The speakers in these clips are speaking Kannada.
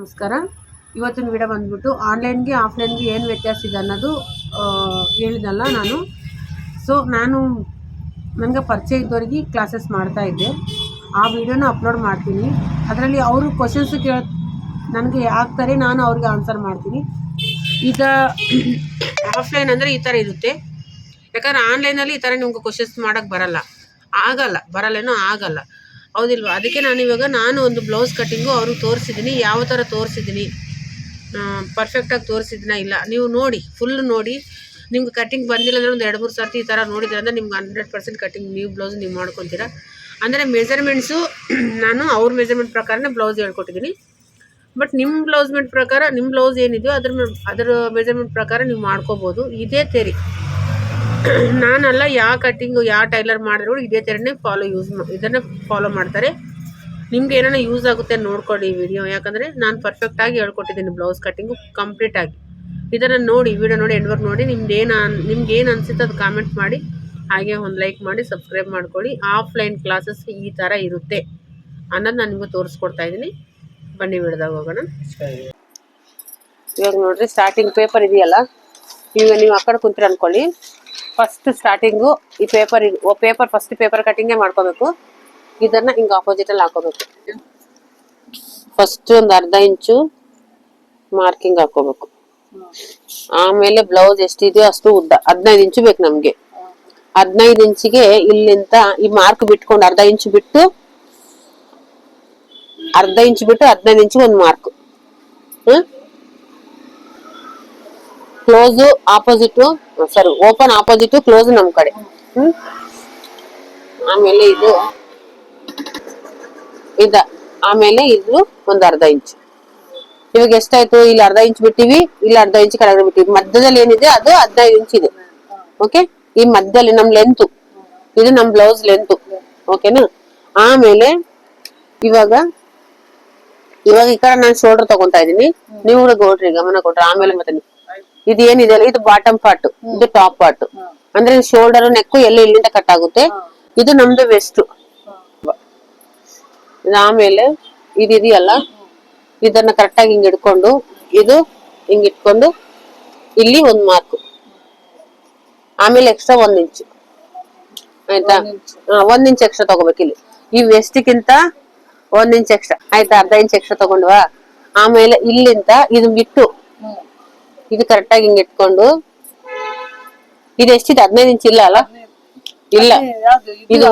ನಮಸ್ಕಾರ. ಇವತ್ತಿನ ವಿಡಿಯೋ ಬಂದ್ಬಿಟ್ಟು ಆನ್ಲೈನ್ಗೆ ಆಫ್ಲೈನ್ಗೆ ಏನು ವ್ಯತ್ಯಾಸ ಇದೆ ಅನ್ನೋದು ಹೇಳಿದಲ್ಲ ನಾನು. ನಾನು ನನಗೆ ಪರಿಚಯ ಇದ್ದವರಿಗೆ ಕ್ಲಾಸಸ್ ಮಾಡ್ತಾ ಇದ್ದೆ. ಆ ವಿಡಿಯೋನ ಅಪ್ಲೋಡ್ ಮಾಡ್ತೀನಿ. ಅದರಲ್ಲಿ ಅವರು ಕ್ವಶನ್ಸ್ ನನಗೆ ಹಾಕ್ತಾರೆ, ನಾನು ಅವ್ರಿಗೆ ಆನ್ಸರ್ ಮಾಡ್ತೀನಿ. ಈಗ ಆಫ್ಲೈನ್ ಅಂದರೆ ಈ ಥರ ಇರುತ್ತೆ. ಯಾಕಂದರೆ ಆನ್ಲೈನಲ್ಲಿ ಈ ಥರ ನಿಮ್ಗೆ ಕ್ವಶನ್ಸ್ ಮಾಡೋಕ್ಕೆ ಬರಲ್ಲೇನೋ ಆಗಲ್ಲ, ಹೌದಿಲ್ವ? ಅದಕ್ಕೆ ನಾನು ಒಂದು ಬ್ಲೌಸ್ ಕಟ್ಟಿಂಗು ಅವ್ರಿಗೆ ತೋರಿಸಿದ್ದೀನಿ. ಯಾವ ಥರ ತೋರಿಸಿದ್ದೀನಿ, ಪರ್ಫೆಕ್ಟಾಗಿ ತೋರಿಸಿದ್ದೀನ ಇಲ್ಲ ನೀವು ನೋಡಿ, ಫುಲ್ ನೋಡಿ. ನಿಮ್ಗೆ ಕಟ್ಟಿಂಗ್ ಬಂದಿಲ್ಲ ಅಂದರೆ ಒಂದು 2-3 ಸರ್ತಿ ಈ ಥರ ನೋಡಿದ್ರೆ ಅಂದರೆ ನಿಮ್ಗೆ 100% ಕಟ್ಟಿಂಗ್ ನೀವು ಬ್ಲೌಸ್ ನೀವು ಮಾಡ್ಕೊತೀರ. ಅಂದರೆ ಮೆಜರ್ಮೆಂಟ್ಸು ನಾನು ಅವ್ರ ಮೆಜರ್ಮೆಂಟ್ ಪ್ರಕಾರನೇ ಬ್ಲೌಸ್ ಹೇಳ್ಕೊಟ್ಟಿದ್ದೀನಿ. ಬಟ್ ನಿಮ್ಮ ನಿಮ್ಮ ಬ್ಲೌಸ್ ಏನಿದೆಯೋ ಅದರ ಮೆಜರ್ಮೆಂಟ್ ಪ್ರಕಾರ ನೀವು ಮಾಡ್ಕೋಬೋದು. ಇದೇ ತೆರಿ ನಾನಲ್ಲ, ಯಾವ ಕಟ್ಟಿಂಗು ಯಾವ ಟೈಲರ್ ಮಾಡಿದ್ರು ಇದೇ ಥರನೇ ಇದನ್ನೇ ಫಾಲೋ ಮಾಡ್ತಾರೆ. ನಿಮ್ಗೆ ಏನಾರ ಯೂಸ್ ಆಗುತ್ತೆ ನೋಡ್ಕೊಳ್ಳಿ ಈ ವಿಡಿಯೋ. ಯಾಕಂದರೆ ನಾನು ಪರ್ಫೆಕ್ಟಾಗಿ ಹೇಳ್ಕೊಟ್ಟಿದ್ದೀನಿ ಬ್ಲೌಸ್ ಕಟ್ಟಿಂಗು ಕಂಪ್ಲೀಟಾಗಿ. ಇದನ್ನು ನೋಡಿ, ವಿಡಿಯೋ ನೋಡಿ, ಎಂಡ್ವರ್ಕ್ ನೋಡಿ. ನಿಮ್ಗೆ ಏನು ಅನಿಸುತ್ತೆ ಅದು ಕಾಮೆಂಟ್ ಮಾಡಿ, ಹಾಗೆ ಒಂದು ಲೈಕ್ ಮಾಡಿ, ಸಬ್ಸ್ಕ್ರೈಬ್ ಮಾಡ್ಕೊಳ್ಳಿ. ಆಫ್ಲೈನ್ ಕ್ಲಾಸಸ್ ಈ ಥರ ಇರುತ್ತೆ ಅನ್ನೋದು ನಾನು ನಿಮಗೆ ತೋರಿಸ್ಕೊಡ್ತಾ ಇದ್ದೀನಿ. ಬನ್ನಿ ವಿಡಿಯೋದಾಗ ಹೋಗೋಣ. ಇವಾಗ ನೋಡ್ರಿ, ಸ್ಟಾರ್ಟಿಂಗ್ ಪೇಪರ್ ಇದೆಯಲ್ಲ, ಈಗ ನೀವು ಆ ಕಡೆ ಕುಂತೀರ ಅಂದ್ಕೊಳ್ಳಿ. ಫಸ್ಟ್ ಸ್ಟಾರ್ಟಿಂಗು ಈ ಪೇಪರ್ ಫಸ್ಟ್ ಪೇಪರ್ ಕಟ್ಟಿಂಗೇ ಮಾಡ್ಕೋಬೇಕು. ಇದನ್ನ ಹಿಂಗೆ ಆಪೋಸಿಟಲ್ಲಿ ಹಾಕೋಬೇಕು. ಫಸ್ಟ್ ಒಂದು ಅರ್ಧ ಇಂಚು ಮಾರ್ಕಿಂಗ್ ಹಾಕೋಬೇಕು. ಆಮೇಲೆ ಬ್ಲೌಸ್ ಎಷ್ಟಿದೆಯೋ ಅಷ್ಟು ಉದ್ದ 15 ಇಂಚು ಬೇಕು ನಮ್ಗೆ. 15 ಇಂಚಿಗೆ ಇಲ್ಲಿಂದ ಈ ಮಾರ್ಕ್ ಬಿಟ್ಕೊಂಡು ಅರ್ಧ ಇಂಚು ಬಿಟ್ಟು 15 ಇಂಚಿಗೆ ಒಂದು mark. Close opposite, open opposite, close ನಮ್ ಕಡೆ. ಆಮೇಲೆ ಆಮೇಲೆ ಇದು ಒಂದು ಅರ್ಧ ಇಂಚು. ಇವಾಗ ಎಷ್ಟಾಯ್ತು? ಇಲ್ಲಿ ಅರ್ಧ ಇಂಚ್ ಬಿಟ್ಟಿವಿ, ಇಲ್ಲಿ ಅರ್ಧ ಇಂಚ್ ಕೆಳಗಡೆ ಬಿಟ್ಟಿವಿ. ಮಧ್ಯದಲ್ಲಿ ಏನಿದೆ ಅದು 15 ಇಂಚ್ ಇದೆ. ಓಕೆ, ಈ ಮಧ್ಯದಲ್ಲಿ ನಮ್ ಲೆಂತ್ ಇದು, ನಮ್ ಬ್ಲೌಸ್ ಲೆಂತ್. ಓಕೆನಾ? ಆಮೇಲೆ ಇವಾಗ ಈ ಕಡೆ ನಾನು ಶೋಲ್ಡರ್ ತಗೊಂತಾ ಇದೀನಿ. ನೀವು ನೋಡ್ರಿ, ಗಮನ ಕೊಟ್ರೆ ಆಮೇಲೆ ಮತ್ತೆ ಇದು ಏನಿದೆ ಅಲ್ಲ, ಇದು ಬಾಟಮ್ ಪಾರ್ಟ್, ಇದು ಟಾಪ್ ಪಾರ್ಟ್. ಅಂದ್ರೆ ಶೋಲ್ಡರ್ ನೆಕ್ಕು ಎಲ್ಲ ಇಲ್ಲಿಂದ ಕಟ್ ಆಗುತ್ತೆ. ಇದು ನಮ್ದು ವೆಸ್ಟ್. ಆಮೇಲೆ ಇದೆಯಲ್ಲ, ಇದನ್ನ ಕರೆಕ್ಟಾಗಿ ಹಿಂಗ್ ಇಟ್ಕೊಂಡು, ಇದು ಹಿಂಗ್ ಇಟ್ಕೊಂಡು ಇಲ್ಲಿ ಒಂದ್ ಮಾರ್ಕ್. ಆಮೇಲೆ ಎಕ್ಸ್ಟ್ರಾ 1 ಇಂಚು, ಆಯ್ತಾ? 1 ಇಂಚ್ ಎಕ್ಸ್ಟ್ರಾ ತಗೋಬೇಕು ಇಲ್ಲಿ. ಈ ವೆಸ್ಟ್ಗಿಂತ 1 ಇಂಚ್ ಎಕ್ಸ್ಟ್ರಾ, ಆಯ್ತಾ? ಅರ್ಧ ಇಂಚ್ ಎಕ್ಸ್ಟ್ರಾ ತಗೊಂಡ್ವಾ? ಆಮೇಲೆ ಇಲ್ಲಿಂದ ಇದು ಬಿಟ್ಟು ಇದು ಕರೆಕ್ಟಾಗಿ ಹಿಂಗ್ ಇಟ್ಕೊಂಡು, ಇದು ಎಷ್ಟಿದೆ? 15 ಇಂಚ್ ಇಲ್ಲ ಅಲ್ಲ? ಇಲ್ಲ, ಇದು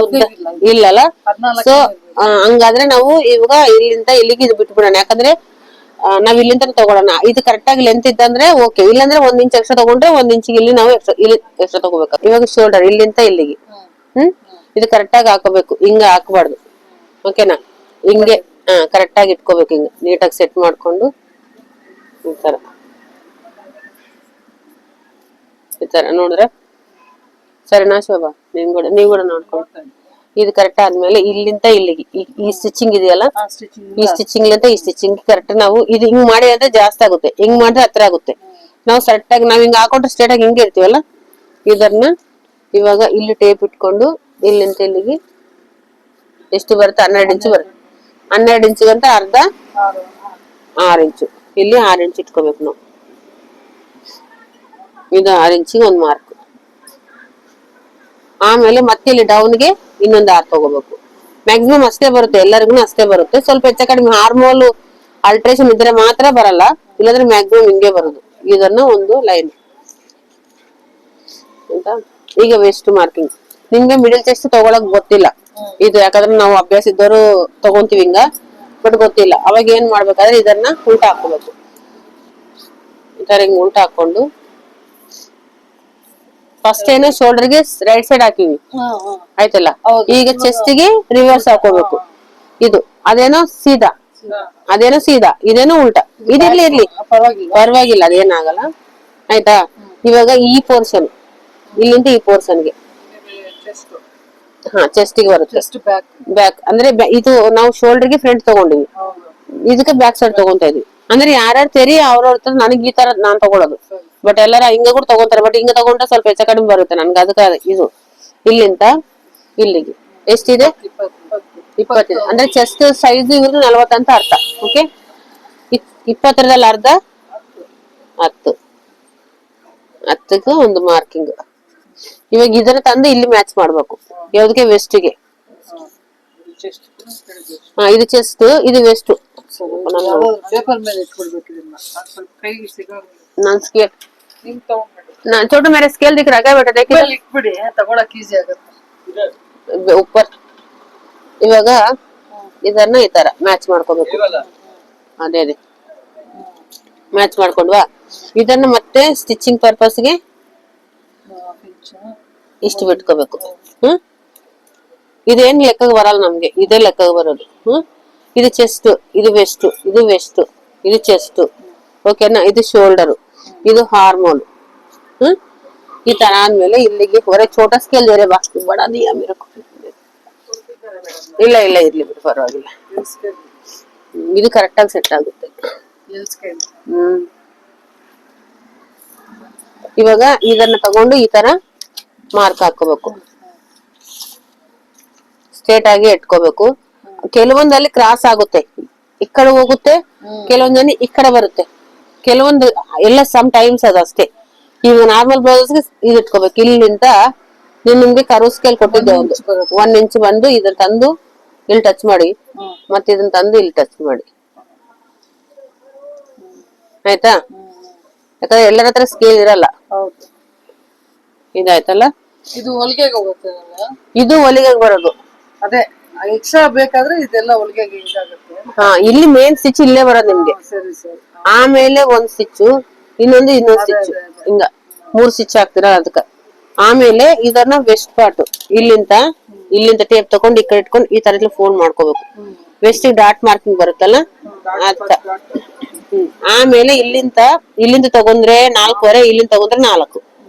ಇಲ್ಲಲ್ಲ. ಸೊ ಹಂಗಾದ್ರೆ ನಾವು ಇವಾಗ ಇಲ್ಲಿಂದ ಇಲ್ಲಿಗೆ ಇದು ಬಿಟ್ಬಿಡೋಣ. ಯಾಕಂದ್ರೆ ನಾವ್ ಇಲ್ಲಿಂದ ತಗೊಳೋಣ. ಇದು ಕರೆಕ್ಟಾಗಿ ಲೆಂತ್ ಇದ್ದಂದ್ರೆ ಓಕೆ, ಇಲ್ಲಾಂದ್ರೆ 1 ಇಂಚ್ ಎಕ್ಸ್ಟ್ರಾ ತಗೊಂಡ್ರೆ 1 ಇಂಚಿಗೆ ಇಲ್ಲಿ ನಾವು ಎಕ್ಸ್ಟ್ರಾ ತಗೋಬೇಕು. ಇವಾಗ ಶೋಲ್ಡರ್ ಇಲ್ಲಿಂದ ಇಲ್ಲಿಗೆ ಇದು ಕರೆಕ್ಟಾಗಿ ಹಾಕೋಬೇಕು, ಹಿಂಗ ಹಾಕಬಾರ್ದು. ಓಕೆನಾ? ಹಿಂಗೆ ಕರೆಕ್ಟಾಗಿ ಇಟ್ಕೋಬೇಕು. ಹಿಂಗ ನೀಟಾಗಿ ಸೆಟ್ ಮಾಡ್ಕೊಂಡು ಈ ತರ ನೋಡಿದ್ರೆ ಸರಿನಾ ಶೋಭಾ? ನೀವು ಕೂಡ ನೋಡ್ಕೊಂಡು ಇದು ಕರೆಕ್ಟ್ ಆದ್ಮೇಲೆ ಇಲ್ಲಿಂದ ಇಲ್ಲಿಗೆ ಈ ಸ್ಟಿಚಿಂಗ್ ಇದೆಯಲ್ಲ, ಈ ಸ್ಟಿಚಿಂಗ್ ಈ ಸ್ಟಿಚಿಂಗ್ ಕರೆಕ್ಟ್ ನಾವು ಇದು ಹಿಂಗ್ ಮಾಡಿ ಅಂದ್ರೆ ಜಾಸ್ತಿ ಆಗುತ್ತೆ, ಹಿಂಗ್ ಮಾಡಿದ್ರೆ ಹತ್ರ ಆಗುತ್ತೆ. ನಾವು ಸೆಟ್ ಆಗಿ ನಾವ್ ಹಿಂಗ್ ಹಾಕೊಂಡ್ರೆ ಸ್ಟ್ರೇಟ್ ಆಗಿ ಹಿಂಗೆ ಇರ್ತೀವಲ್ಲ, ಇದನ್ನ ಇವಾಗ ಇಲ್ಲಿ ಟೇಪ್ ಇಟ್ಕೊಂಡು ಇಲ್ಲಿಂದ ಇಲ್ಲಿಗೆ ಎಷ್ಟು ಬರುತ್ತೆ? 12 ಇಂಚು ಬರುತ್ತೆ. 12 ಇಂಚಿಗಂತ ಅರ್ಧ 6 ಇಂಚು. ಇಲ್ಲಿ 6 ಇಂಚು ಇಟ್ಕೋಬೇಕು ನಾವು. ಇದು 6 ಇಂಚಿಗೆ ಒಂದು ಮಾರ್ಕ್. ಆಮೇಲೆ ಮತ್ತೆ ಇಲ್ಲಿ ಡೌನ್ಗೆ ಇನ್ನೊಂದು 6 ತಗೋಬೇಕು. ಮ್ಯಾಕ್ಸಿಮಮ್ ಅಷ್ಟೇ ಬರುತ್ತೆ, ಎಲ್ಲರಿಗೂ ಅಷ್ಟೇ ಬರುತ್ತೆ. ಸ್ವಲ್ಪ ಹೆಚ್ಚು ಕಡಿಮೆ ಹಾರ್ಮೋಲ್ ಆಲ್ಟ್ರೇಷನ್ ಇದ್ರೆ ಮಾತ್ರ ಬರಲ್ಲ, ಇಲ್ಲಾಂದ್ರೆ ಮ್ಯಾಕ್ಸಿಮಮ್ ಹಿಂಗೆ ಬರುದು. ಇದನ್ನ ಒಂದು ಲೈನ್ ಆಯ್ತಾ? ಈಗ ವೆಸ್ಟ್ ಮಾರ್ಕಿಂಗ್ ನಿಮ್ಗೆ ಮಿಡಲ್ ಚೆಸ್ಟ್ ತಗೊಳಕ್ ಗೊತ್ತಿಲ್ಲ ಇದು, ಯಾಕಂದ್ರೆ ನಾವು ಅಭ್ಯಾಸ ಇದ್ದವರು ತಗೊಂತೀವಿ ಹಿಂಗ, ಬಟ್ ಗೊತ್ತಿಲ್ಲ. ಅವಾಗ ಏನ್ ಮಾಡ್ಬೇಕಾದ್ರೆ ಇದನ್ನ ಉಲ್ಟಾ ಹಾಕೋಬೇಕು. ಈ ತರ ಹಿಂಗ್ ಉಲ್ಟಾ ಹಾಕೊಂಡು ಫಸ್ಟ್ ಏನೋ ಶೋಲ್ಡರ್ಗೆ ರೈಟ್ ಸೈಡ್ ಹಾಕಿವಿ, ಆಯ್ತಲ್ಲ? ಈಗ ಚೆಸ್ಟ್ ಗೆ ರಿವರ್ಸ್ ಹಾಕೋಬೇಕು. ಇದು ಅದೇನೋ ಸೀದಾ, ಇದೇನೋ ಉಲ್ಟಾ. ಇರ್ಲಿ ಪರವಾಗಿಲ್ಲ, ಅದೇನಾಗಲ್ಲ, ಆಯ್ತಾ? ಇವಾಗ ಈ ಪೋರ್ಷನ್ ಇಲ್ಲಿಂದ ಈ ಪೋರ್ಷನ್ಗೆ ಚೆಸ್ಟ್ ಗೆ ಬರುತ್ತೆ. ಬ್ಯಾಕ್ ಅಂದ್ರೆ ಇದು ನಾವು ಶೋಲ್ಡರ್ಗೆ ಫ್ರಂಟ್ ತಗೊಂಡಿವಿ, ಇದಕ್ಕೆ ಬ್ಯಾಕ್ ಸೈಡ್ ತಗೊಂತಾ ಇದೀವಿ. ಅಂದ್ರೆ ಯಾರ್ಯಾರು ತೆರಿ ಅವ್ರವ್ರ ನನಗೆ ಈ ತರ ನಾನ್ ತಗೊಳೋದು. ಬಟ್ ಎಲ್ಲಾರ ಹಿಂಗ ಕೂಡ ತಗೊಂತಾರೆ. ಬಟ್ ಹಿಂಗ ತಗೊಂಡ್ರೆ ಸ್ವಲ್ಪ ಹೆಚ್ಚು ಕಡಿಮೆ ಬರುತ್ತೆ ನನ್ಗೆ. ಅದಕ್ಕೆ ಇದು ಇಲ್ಲಿಂದ ಇಲ್ಲಿಗೆ ಎಷ್ಟಿದೆ? 20 ಇದೆ. ಅಂದ್ರೆ ಚೆಸ್ಟ್ ಸೈಜ್ ಇವ್ರದ್ದು 40 ಅಂತ ಅರ್ಥ. ಓಕೆ, 20ರಲ್ಲಿ ಅರ್ಧ 10 10ಗೆ ಒಂದು ಮಾರ್ಕಿಂಗ್. ಇವಾಗ ಇದನ್ನ ತಂದು ಇಲ್ಲಿ ಮ್ಯಾಚ್ ಮಾಡ್ಬೇಕು. ಯಾವ್ದಕ್ಕೆ? ವೆಸ್ಟ್ಗೆ. ಹಾ, ಇದು ಚೆಸ್ಟ್, ಇದು ವೆಸ್ಟ್. ನಾನ್ ಸ್ಕೇಲ್ छोटू मेरा स्केल दिख रहा है बेटा? देखिए लिख बिड़ी तಗೊಳಕ್ ಈಜಿ ಆಗುತ್ತೆ. ಉಪ್ಪರ್. ಇವಾಗ ಇದನ್ನ ಈ ತರ ಮ್ಯಾಚ್ ಮಾಡ್ಕೋಬೇಕು. ಅದೇ ಅದೇ ಮ್ಯಾಚ್ ಮಾಡ್ಕೊಂಡ್ವಾ? ಇದನ್ನ ಮತ್ತೆ ಸ್ಟಿಚಿಂಗ್ ಪರ್ಪಸ್ಗೆ ಇಷ್ಟು ಬಿಟ್ಕೋಬೇಕು. ಇದೇನ್ ಲೆಕ್ಕಕ್ಕೆ ಬರಲ್ಲ ನಮ್ಗೆ, ಇದೇ ಲೆಕ್ಕಕ್ಕೆ ಬರೋದು. ಇದು ಚೆಸ್ಟ್, ಇದು ವೆಸ್ಟ್, ಇದು ವೆಸ್ಟ್, ಇದು ಚೆಸ್ಟ್. ಓಕೆನಾ? ಇದು ಶೋಲ್ಡರ್, ಇದು ಹಾರ್ಮೋನ್. ಈ ತರ ಆದ್ಮೇಲೆ ಇಲ್ಲಿಗೆ ಹೊರೆ छोटा स्केल दे रहे बाकी बड़ा दिया मेरे को. ಇಲ್ಲ ಇಲ್ಲ ಇರ್ಲಿ ಬಿಡು, ಪರವಾಗಿಲ್ಲ. ಇದು ಕರೆಕ್ಟ್ ಆಗಿ ಸೆಟ್ ಆಗುತ್ತೆ. ಇವಾಗ ಇದನ್ನ ತಗೊಂಡು ಈ ತರ ಮಾರ್ಕ್ ಹಾಕೋಬೇಕು. ಸ್ಟ್ರೇಟ್ ಆಗಿ ಇಟ್ಕೋಬೇಕು. ಕೆಲವೊಂದಲ್ಲಿ ಕ್ರಾಸ್ ಆಗುತ್ತೆ, ಈ ಕಡೆ ಹೋಗುತ್ತೆ, ಕೆಲವೊಂದಲ್ಲಿ ಈ ಕಡೆ ಬರುತ್ತೆ, ಕೆಲವೊಂದು ಎಲ್ಲ ಸಮ್ ಟೈಮ್ಸ್ ಅದಷ್ಟೇ. ಈಗ ನಾರ್ಮಲ್ ಬ್ಲೌಸ್ಗೆ ಇದು ಇಟ್ಕೋಬೇಕು. ಇಲ್ಲಿಂದ ನಿಮ್ಗೆ ಕರು ಸ್ಕೇಲ್ ಕೊಟ್ಟಿದ್ದೆ ಒಂದು 1 ಇಂಚ್ ಬಂದು ಇದನ್ನ ತಂದು ಇಲ್ಲಿ ಟಚ್ ಮಾಡಿ, ಮತ್ತೆ ಇದನ್ನ ತಂದು ಇಲ್ಲಿ ಟಚ್ ಮಾಡಿ. ಆಯ್ತಾ? ಯಾಕಂದ್ರೆ ಎಲ್ಲರ ಹತ್ರ ಸ್ಕೇಲ್ ಇರಲ್ಲ. ಇದಾಯ್ತಲ್ಲ? ಇದು ಹೊಲಿಗೆಗೆ ಹೋಗುತ್ತೆ. ಇದು ಹೊಲಿಗೆಗೆ ಬರೋದು. ಅದೇ ಎಕ್ಸ್ಟ್ರಾ ಬೇಕಾದ್ರೆ ಇದೆಲ್ಲ ಹೊಲಿಗೆಗೆ ಯೂಸ್ ಆಗುತ್ತೆ. ಹಾ, ಇಲ್ಲಿ ಮೇನ್ ಸ್ಟಿಚ್ ಇಲ್ಲೇ ಬರೋದು ನಿಮ್ಗೆ. ಸರಿ ಸರಿ. ಆಮೇಲೆ ಒಂದ್ ಸ್ಟಿಚ್, ಇನ್ನೊಂದು ಸ್ಟಿಚ್, ಹಿಂಗ 3 ಸ್ಟಿಚ್ ಹಾಕ್ತಿರ ಅದಕ್ಕ. ಆಮೇಲೆ ಇದನ್ನ ವೆಸ್ಟ್ ಪಾರ್ಟ್ ಇಲ್ಲಿಂದ ಟೇಪ್ ತಗೊಂಡು ಈ ಕಡೆ ಇಟ್ಕೊಂಡು ಈ ತರ ಫೋಲ್ಡ್ ಮಾಡ್ಕೋಬೇಕು. ವೆಸ್ಟ್ ಡಾಟ್ ಮಾರ್ಕಿಂಗ್ ಬರುತ್ತಲ್ಲ ಅದ. ಆಮೇಲೆ ಇಲ್ಲಿಂದ ತಗೊಂಡ್ರೆ 4.25, ಇಲ್ಲಿಂದ ತಗೊಂಡ್ರೆ 4.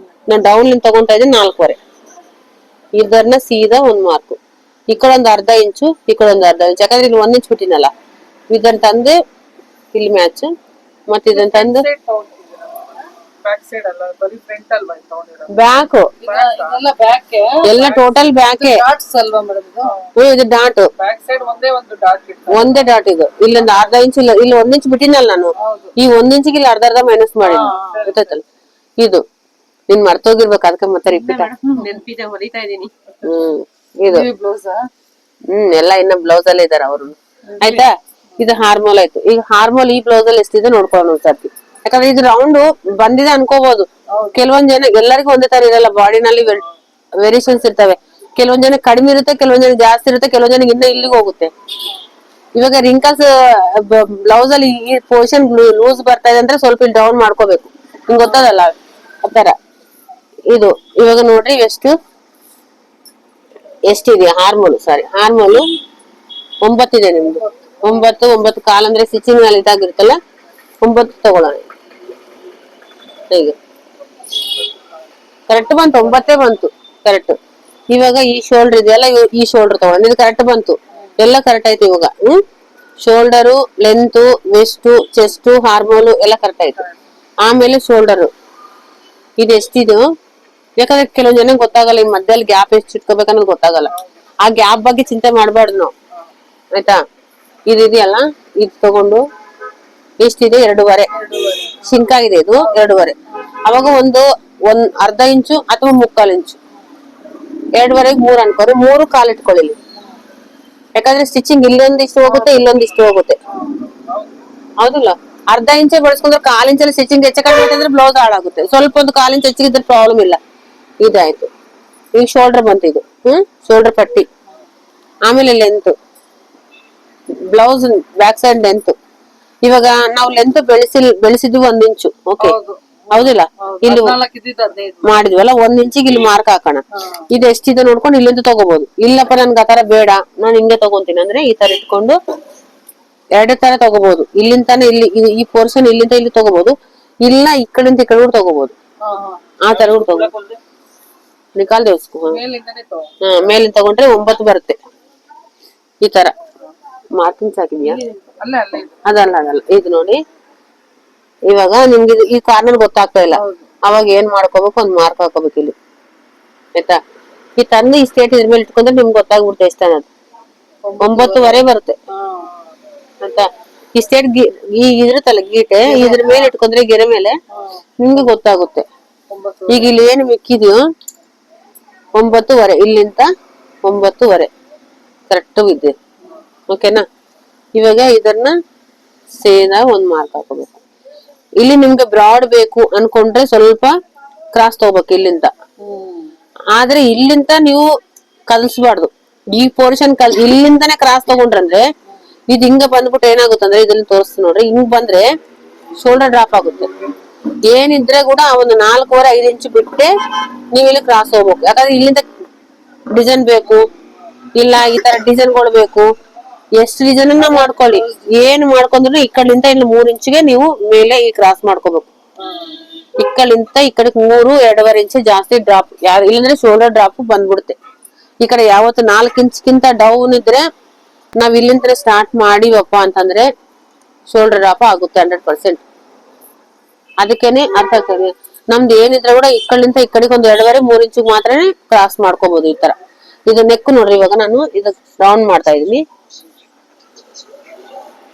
ನಾನು ಡೌನ್ ಲಿಂದ ತಗೊಂತಾ ಇದ್ದೀನಿ 4.25. ಇದನ್ನ ಸೀದಾ ಒಂದ್ ಮಾರ್ಕ್, ಈ ಕಡೆ ಒಂದು ಅರ್ಧ ಇಂಚು, ಈ ಕಡೆ ಒಂದು ಅರ್ಧ ಇಂಚು. ಯಾಕಂದ್ರೆ ಇಲ್ಲಿ 1 ಇಂಚ್ ಬಿಟ್ಟಿನಲ್ಲ, ಇದನ್ನ ತಂದು ಇಲ್ಲಿ ಮ್ಯಾಚ್, ಮತ್ತೆ ಇದನ್ನ ತಂದು ಬ್ಯಾಕ್, ಎಲ್ಲ ಟೋಟಲ್ ಬ್ಯಾಕ್. ಇದು ಡಾಟ್, ಒಂದೇ ಡಾಟ್. ಇದು ಇಲ್ಲೊಂದು ಅರ್ಧ ಇಂಚ್, ಇಲ್ಲಿ 1 ಇಂಚ್ ಬಿಟ್ಟಿನಲ್ಲ ನಾನು, ಈ 1 ಇಂಚಿಗೆ ಇಲ್ಲಿ ಅರ್ಧ ಮೈನಸ್ ಮಾಡಿ. ಗೊತ್ತಾಯ್ತಲ್ಲ? ಇದು ನಿನ್ ಮರ್ತೋಗಿರ್ಬೇಕು, ಅದಕ್ಕೆ ಮತ್ತೆ ರಿಪೀಟ್ ಹೊಲಿತಾ ಇದೀನಿ. ಇದು ಎಲ್ಲ ಇನ್ನ ಬ್ಲೌಸ್ ಅಲ್ಲೇ ಇದಾರೆ ಅವರು. ಆಯ್ತಾ? ಇದು ಹಾರ್ಮೋಲ್ ಆಯ್ತು. ಈಗ ಹಾರ್ಮೋಲ್ ಈ ಬ್ಲೌಸ್ ಅಲ್ಲಿ ಎಷ್ಟಿದೆ ನೋಡ್ಕೊಳ್ಳೋಣ ಒಂದ್ಸರ್ತಿ. ಯಾಕಂದ್ರೆ ಇದು ರೌಂಡ್ ಬಂದಿದೆ ಅನ್ಕೋಬಹುದು. ಕೆಲವೊಂದ್ ಜನ ಎಲ್ಲರಿಗೂ ಒಂದೇ ತರ ಇರಲ್ಲ, ಬಾಡಿನಲ್ಲಿ ವೇರಿಯೇಷನ್ಸ್ ಇರ್ತವೆ. ಕೆಲವೊಂದ್ ಜನ ಕಡಿಮೆ ಇರುತ್ತೆ, ಕೆಲವೊಂದ್ ಜನ ಜಾಸ್ತಿ ಇರುತ್ತೆ, ಕೆಲವೊಂದ್ ಜನ ಇನ್ನ ಇಲ್ಲಿಗೆ ಹೋಗುತ್ತೆ. ಇವಾಗ ರಿಂಕಲ್ಸ್ ಬ್ಲೌಸ್ ಅಲ್ಲಿ ಈ ಪೋರ್ಷನ್ ಲೂಸ್ ಬರ್ತಾ ಇದೆ ಅಂದ್ರೆ ಸ್ವಲ್ಪ ಇಲ್ಲಿ ಡೌನ್ ಮಾಡ್ಕೋಬೇಕು. ನಿಮ್ಗೆ ಗೊತ್ತದಲ್ಲ ಆತರ. ಇದು ಇವಾಗ ನೋಡ್ರಿ ಎಷ್ಟಿದೆ ಹಾರ್ಮೋಲ್. ಹಾರ್ಮೋಲ್ 9 ಇದೆ ನಿಮ್ದು. 9 ಕಾಲ್ ಅಂದ್ರೆ ಸ್ಟಿಚಿಂಗ್ ನಲ್ಲಿ ಇದಾಗಿರುತ್ತಲ್ಲ, 9 ತಗೊಳ್ಳೋಣ. ಹೀಗೆ ಕರೆಕ್ಟ್ ಬಂತು, 9 ಬಂತು ಕರೆಕ್ಟ್. ಇವಾಗ ಈ ಶೋಲ್ಡರ್ ಇದೆಯಲ್ಲ, ಈ ಶೋಲ್ಡರ್ ತಗೊಳ್ಳೋಣ. ಇದು ಕರೆಕ್ಟ್ ಬಂತು, ಎಲ್ಲ ಕರೆಕ್ಟ್ ಆಯ್ತು. ಇವಾಗ ಶೋಲ್ಡರು, ಲೆಂತ್, ವೆಸ್ಟ್, ಚೆಸ್ಟ್, ಹಾರ್ಮೋಲ್ ಎಲ್ಲ ಕರೆಕ್ಟ್ ಆಯ್ತು. ಆಮೇಲೆ ಶೋಲ್ಡರ್ ಇದು ಎಷ್ಟಿದು, ಯಾಕಂದ್ರೆ ಕೆಲವೊಂದ್ ಜನ ಗೊತ್ತಾಗಲ್ಲ, ಈ ಮಧ್ಯದಲ್ಲಿ ಗ್ಯಾಪ್ ಎಷ್ಟು ಇಟ್ಕೋಬೇಕನ್ನೋದು ಗೊತ್ತಾಗಲ್ಲ. ಆ ಗ್ಯಾಪ್ ಬಗ್ಗೆ ಚಿಂತೆ ಮಾಡ್ಬಾರ್ದು ನಾವು. ಆಯ್ತಾ? ಇದೆಯಲ್ಲ, ಇದು ತಗೊಂಡು ಎಷ್ಟಿದೆ 2.5 ಶಿಂಕ್ ಆಗಿದೆ. ಇದು 2.5. ಅವಾಗ ಒಂದು ಅರ್ಧ ಇಂಚು ಅಥವಾ 3/4 ಇಂಚು, 2.5ಗೆ 3 ಅನ್ಕೋರಿ, 3 ಕಾಲ್ ಇಟ್ಕೊಳ್ಳಿ. ಯಾಕಂದ್ರೆ ಸ್ಟಿಚಿಂಗ್ ಇಲ್ಲೊಂದಿಷ್ಟು ಹೋಗುತ್ತೆ, ಇಲ್ಲೊಂದಿಷ್ಟು ಹೋಗುತ್ತೆ. ಹೌದಲ್ಲ? ಅರ್ಧ ಇಂಚೆ ಬಳಸ್ಕೊಂಡ್ರೆ 1/4 ಇಂಚಲ್ಲಿ ಸ್ಟಿಚಿಂಗ್ ಹೆಚ್ಚು ಕಡಿಮೆ ಅಂದ್ರೆ ಬ್ಲೌಸ್ ಹಾಳಾಗುತ್ತೆ. ಸ್ವಲ್ಪ ಒಂದು 1/4 ಇಂಚ್ ಹೆಚ್ಚಿಗಿದ್ರೆ ಪ್ರಾಬ್ಲಮ್ ಇಲ್ಲ. ಇದಾಯ್ತು. ಈಗ ಶೋಲ್ಡರ್ ಬಂತು. ಇದು ಶೋಲ್ಡರ್ ಪಟ್ಟಿ. ಆಮೇಲೆ length, blouse back side length. ಇವಾಗ ನಾವು ಲೆಂತ್ ಬೆಳೆಸಿದ್ವಿ 1 ಇಂಚು. ಓಕೆ, ಹೌದಿಲ್ಲ? ಇಲ್ಲಿ ಮಾಡಿದ್ವಲ್ಲ, 1 ಇಂಚಿಗೆ ಇಲ್ಲಿ ಮಾರ್ಕ್ ಹಾಕೋಣ. ಇದು ಎಷ್ಟಿದೆ ನೋಡ್ಕೊಂಡು ಇಲ್ಲಿಂದ ತಗೋಬಹುದು. ಇಲ್ಲಪ್ಪ ನನ್ಗೆ ಆತರ ಬೇಡ, ನಾನು ಹಿಂಗೆ ತಗೊಂತೀನಿ ಅಂದ್ರೆ ಈ ತರ ಇಟ್ಕೊಂಡು 2 ತರ ತಗೋಬಹುದು. ಇಲ್ಲಿಂತಾನೆ ಇಲ್ಲಿ ಈ ಪೋರ್ಷನ್ ಇಲ್ಲಿಂದ ಇಲ್ಲಿ ತಗೋಬಹುದು, ಇಲ್ಲ ಈ ಕಡೆಯಿಂದ ಈ ಕಡೆ ತಗೋಬಹುದು. ಆ ತರ ತಗೋಬಹುದು. ನಿಕಾಲ್ ದೇವಸ್ಕು ಮೇಲಿಂದ ತಗೊಂಡ್ರೆ 9 ಬರುತ್ತೆ. ಈ ತರ ಮಾರ್ಕಿಂಗ್ಸ್ ಹಾಕಿದ್ಯಾ? ಅದಲ್ಲ, ಇದು ನೋಡಿ. ಇವಾಗ ನಿಮ್ಗೆ ಈ ಕಾರ್ನರ್ ಗೊತ್ತಾಗ್ತಾ ಇಲ್ಲ, ಅವಾಗ ಏನ್ ಮಾಡ್ಕೋಬೇಕು, ಒಂದ್ ಮಾರ್ಕ್ ಹಾಕೋಬೇಕು ಇಲ್ಲಿ. ಆಯ್ತಾ? ಈ ತಂದು ಈ ಸ್ಟೇಟ್ ಇದ್ರ ಮೇಲೆ ಇಟ್ಕೊಂಡ್ರೆ ನಿಮ್ಗೆ ಗೊತ್ತಾಗ್ಬಿಡುತ್ತೆ ಎಷ್ಟು ಅನ್ನೋದು. 9.25 ಬರುತ್ತೆ. ಆಯ್ತಾ? ಸ್ಟೇಟ್ ಈಗ ಇರುತ್ತಲ್ಲ ಗೀಟೆ ಇದ್ರ ಮೇಲೆ ಇಟ್ಕೊಂಡ್ರೆ ಗೆರೆ ಮೇಲೆ ನಿಮ್ಗೆ ಗೊತ್ತಾಗುತ್ತೆ. ಈಗ ಇಲ್ಲಿ ಏನು ಮಿಕ್ಕಿದ್ಯೋ 9:15 ಇಲ್ಲಿಂದ 9:15 ಕರೆಕ್ಟ್ ಇದೆ. ಓಕೆನಾ? ಇವಾಗ ಇದನ್ನ ಸೇನಾ ಒಂದ್ ಮಾರ್ಕ್ ಹಾಕೋಬೇಕು. ಇಲ್ಲಿ ನಿಮ್ಗೆ ಬ್ರಾಡ್ ಬೇಕು ಅನ್ಕೊಂಡ್ರೆ ಸ್ವಲ್ಪ ಕ್ರಾಸ್ ತಗೋಬೇಕು ಇಲ್ಲಿಂದ. ಆದ್ರೆ ಇಲ್ಲಿಂದ ನೀವು ಕಲ್ಸ್ಬಾರ್ದು. ಈ ಪೋರ್ಷನ್ ಇಲ್ಲಿಂದಾನೆ ಕ್ರಾಸ್ ತಗೊಂಡ್ರಂದ್ರೆ ಇದು ಹಿಂಗ ಬಂದ್ಬಿಟ್ಟು ಏನಾಗುತ್ತಂದ್ರೆ ಇದ್ರಲ್ಲಿ ತೋರಿಸ್ತೀನಿ ನೋಡ್ರಿ. ಹಿಂಗ್ ಬಂದ್ರೆ ಶೋಲ್ಡರ್ ಡ್ರಾಪ್ ಆಗುತ್ತೆ. ಏನಿದ್ರೆ ಕೂಡ ಒಂದು 4.25 ಇಂಚು ಬಿಟ್ಟೆ ನೀವು ಇಲ್ಲಿ ಕ್ರಾಸ್ ಹೋಗ್ಬೇಕು. ಯಾಕಂದ್ರೆ ಇಲ್ಲಿಂದ ಡಿಸೈನ್ ಬೇಕು, ಇಲ್ಲ ಈ ತರ ಡಿಸೈನ್ಗಳು ಬೇಕು, ಎಷ್ಟು ಡಿಸೈನ್ ಮಾಡ್ಕೊಳ್ಳಿ. ಏನ್ ಮಾಡ್ಕೊಂಡ್ರು ಈ ಕಡೆಯಿಂದ ಇಲ್ಲಿ 3 ಇಂಚಿಗೆ ನೀವು ಮೇಲೆ ಈ ಕ್ರಾಸ್ ಮಾಡ್ಕೋಬೇಕು. ಇಕ್ಕಲಿಂತ ಈ ಕಡೆ 3-2.5 ಇಂಚು ಜಾಸ್ತಿ ಡ್ರಾಪ್, ಇಲ್ಲಂದ್ರೆ ಶೋಲ್ಡರ್ ಡ್ರಾಪ್ ಬಂದ್ಬಿಡುತ್ತೆ. ಈ ಕಡೆ ಯಾವತ್ತು 4 ಇಂಚ್ಗಿಂತ ಡೌನ್ ಇದ್ರೆ ನಾವ್ ಇಲ್ಲಿಂದ ಸ್ಟಾರ್ಟ್ ಮಾಡಿವಪ್ಪ ಅಂತಂದ್ರೆ ಶೋಲ್ಡರ್ ಡ್ರಾಪ್ ಆಗುತ್ತೆ 100%. ಅದಕ್ಕೇನೆ ಅರ್ಥ ಆಗ್ತದೆ. ನಮ್ದು ಏನಿದ್ರೆ ಕೂಡ ಈ ಕಡೆಯಿಂದ ಈ ಕಡೆಗೆ ಒಂದು 2.5-3 ಇಂಚಿಗೆ ಮಾತ್ರ ಕ್ರಾಸ್ ಮಾಡ್ಕೋಬಹುದು. ಈ ತರ ಇದು ನೆಕ್ ನೋಡ್ರಿ. ಇವಾಗ ನಾನು ಇದಕ್ ರೌಂಡ್ ಮಾಡ್ತಾ ಇದೀನಿ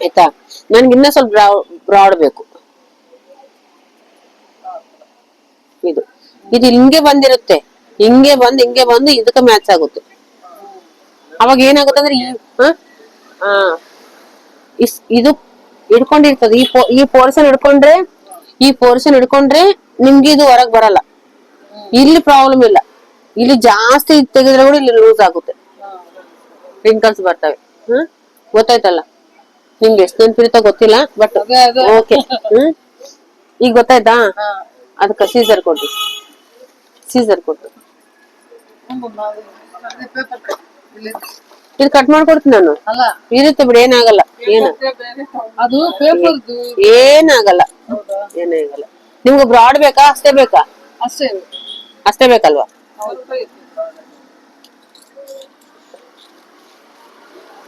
ಆಯ್ತಾ. ನನ್ಗೆ ಇನ್ನ ಸ್ವಲ್ಪ ಬ್ರಾಡ್ ಬೇಕು. ಇದು ಹಿಂಗೆ ಬಂದಿರುತ್ತೆ, ಹಿಂಗೆ ಬಂದು ಇದಕ್ಕೆ ಮ್ಯಾಚ್ ಆಗುತ್ತೆ. ಅವಾಗ ಏನಾಗುತ್ತೆ ಅಂದ್ರೆ ಇದು ಹಿಡ್ಕೊಂಡಿರ್ತದೆ. ಈ ಪೋರ್ಷನ್ ಹಿಡ್ಕೊಂಡ್ರೆ ನಿಮ್ಗೆ ಇದು ಹೊರಗ್ ಬರಲ್ಲ. ಇಲ್ಲಿ ಪ್ರಾಬ್ಲಮ್ ಇಲ್ಲ. ಇಲ್ಲಿ ಜಾಸ್ತಿ ತೆಗೆದ್ರೆ ಕೂಡ ಇಲ್ಲಿ ಲೂಸ್ ಆಗುತ್ತೆ, ರಿಂಕಲ್ಸ್ ಬರ್ತವೆ. ಗೊತ್ತಾಯ್ತಲ್ಲ ನಿಮ್ಗೆ? ಎಷ್ಟು ನೆನಪಿರುತ್ತೋ ಗೊತ್ತಿಲ್ಲ, ಬಟ್ ಓಕೆ. ಈಗ ಗೊತ್ತಾಯ್ತಾ? ಅದಕ್ಕೆ ಸೀಸರ್ ಕೊಟ್ಟು ಇದು ಕಟ್ ಮಾಡ್ಕೊಡ್ತೀನಿ ನಾನು. ಇರುತ್ತೆ ಬಿಡಿ, ಏನಾಗಲ್ಲ. ಅದು ಪೇಪರ್ದು ಏನಾಗಲ್ಲ. ನಿಮ್ಗೆ ಬ್ರಾಡ್ ಬೇಕಾ? ಅಷ್ಟೇ ಬೇಕಲ್ವಾ?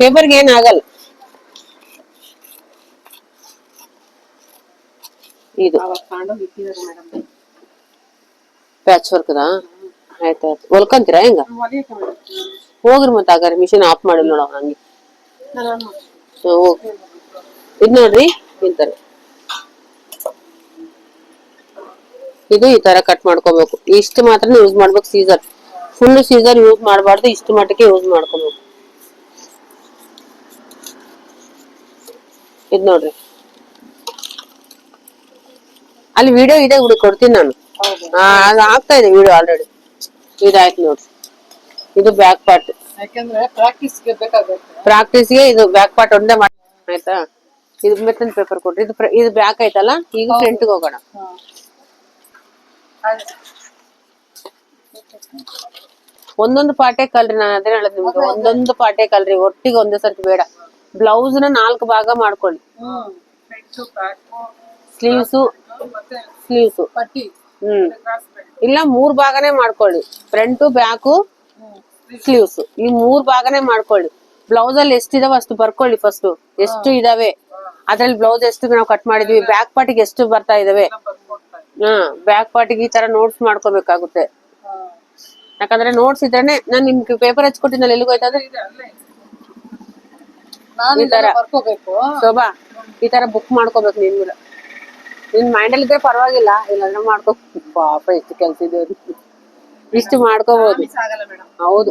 ಪೇಪರ್ಗೆ ಏನಾಗಲ್ಲ. ಇದು ಪ್ಯಾಚ್ ವರ್ಕ್ದಾ? ಆಯ್ತಾಯ್ತು. ಹೊಲ್ಕೊಂತೀರಾ ಹೆಂಗ? ಹೋಗ್ರಿ ಮತ್ತೆ. ಹಾಗಾದ್ರೆ ಮಿಷಿನ್ ಆಫ್ ಮಾಡಿ ನೋಡೋ ಹಂಗೆ. ಇದ್ ನೋಡ್ರಿ, ಇದು ಈ ತರ ಕಟ್ ಮಾಡ್ಕೋಬೇಕು. ಇಷ್ಟು ಮಾತ್ರ ಯೂಸ್ ಮಾಡ್ಬೇಕು ಸೀಸರ್. ಫುಲ್ ಸೀಸರ್ ಯೂಸ್ ಮಾಡಬಾರ್ದು, ಇಷ್ಟು ಮಟ್ಟಕ್ಕೆ ಯೂಸ್ ಮಾಡ್ಕೋಬೇಕು. ಇದ್ ನೋಡ್ರಿ, ಅಲ್ಲಿ ವಿಡಿಯೋ ಇದೆ, ಕೊಡ್ತೀನಿ ನಾನು. ಅದು ಆಗ್ತಾ ಇದೆ ವಿಡಿಯೋ ಆಲ್ರೆಡಿ. ಇದಾಯ್ತು ನೋಡ್ರಿ. ಇದು ಬ್ಯಾಕ್ ಪಾರ್ಟ್. ಪ್ರಾಕ್ಟೀಸ್ಗೆ ಇದು ಬ್ಯಾಕ್ ಪಾರ್ಟ್ ಒಂದೇ ಮಾಡಿ ಆಯ್ತಾ. ಇದು ಮೆತ್ತನ್ ಪೇಪರ್ ಕೊಟ್ರಿ. ಇದು ಬ್ಯಾಕ್ ಆಯ್ತಲ್ಲ. ಈಗ ಫ್ರಂಟ್ಗೆ ಹೋಗೋಣ. ಒಂದೊಂದು ಪಾರ್ಟೇ ಕಲ್ರಿ. ನಾನು ಅದೇ ಹೇಳದ್ ನಿಮ್ಗೆ, ಒಂದೊಂದು ಪಾರ್ಟೇ ಕಲ್ರಿ, ಒಟ್ಟಿಗೆ ಒಂದೇ ಸರ್ತಿ ಬೇಡ. ಬ್ಲೌಸ್ ನ 4 ಭಾಗ ಮಾಡ್ಕೊಳ್ಳಿ. ಸ್ಲೀವ್ಸ್ ಇಲ್ಲ 3 ಭಾಗನೇ ಮಾಡ್ಕೊಳ್ಳಿ. ಫ್ರಂಟ್, ಬ್ಯಾಕ್, ಸ್ಲೀವ್ಸ್ ಈ 3 ಭಾಗನೇ ಮಾಡ್ಕೊಳ್ಳಿ. ಬ್ಲೌಸ್ ಅಲ್ಲಿ ಎಷ್ಟಿದಾವೆ ಅಷ್ಟು ಬರ್ಕೊಳ್ಳಿ. ಫಸ್ಟ್ ಎಷ್ಟು ಇದಾವೆ ಅದ್ರಲ್ಲಿ ಬ್ಲೌಸ್ ಎಷ್ಟು ನಾವು ಕಟ್ ಮಾಡಿದ್ವಿ, ಬ್ಯಾಕ್ ಪಾರ್ಟಿಗೆ ಎಷ್ಟು ಬರ್ತಾ ಇದಾವೆ. ಬ್ಯಾಕ್ ಪಾರ್ಟಿಗೆ ಈ ತರ ನೋಟ್ಸ್ ಮಾಡ್ಕೋಬೇಕಾಗುತ್ತೆ. ಯಾಕಂದ್ರೆ ನೋಟ್ಸ್ ಇದ್ರೇನೆ. ನಾನ್ ನಿಮ್ಗೆ ಪೇಪರ್ ಹಚ್ಕೊಟ್ಟಿದ್ನಲ್ಲ, ಎಲ್ಲಿಗೋಯ್ತಾ ಅಂದ್ರೆ ಈ ತರ ಶೋಭಾ, ಈ ತರ ಬುಕ್ ಮಾಡ್ಕೋಬೇಕು. ನಿನ್ ಮೈಂಡ್ ಅಲ್ಲಿ ಇದ್ರೆ ಪರವಾಗಿಲ್ಲ, ಇಲ್ಲಾಂದ್ರೆ ಮಾಡ್ಕೋ. ಪಾಪ ಎಷ್ಟು ಕೆಲ್ಸ ಇದೆ, ಇಷ್ಟು ಮಾಡ್ಕೋಬಹುದು. ಹೌದು.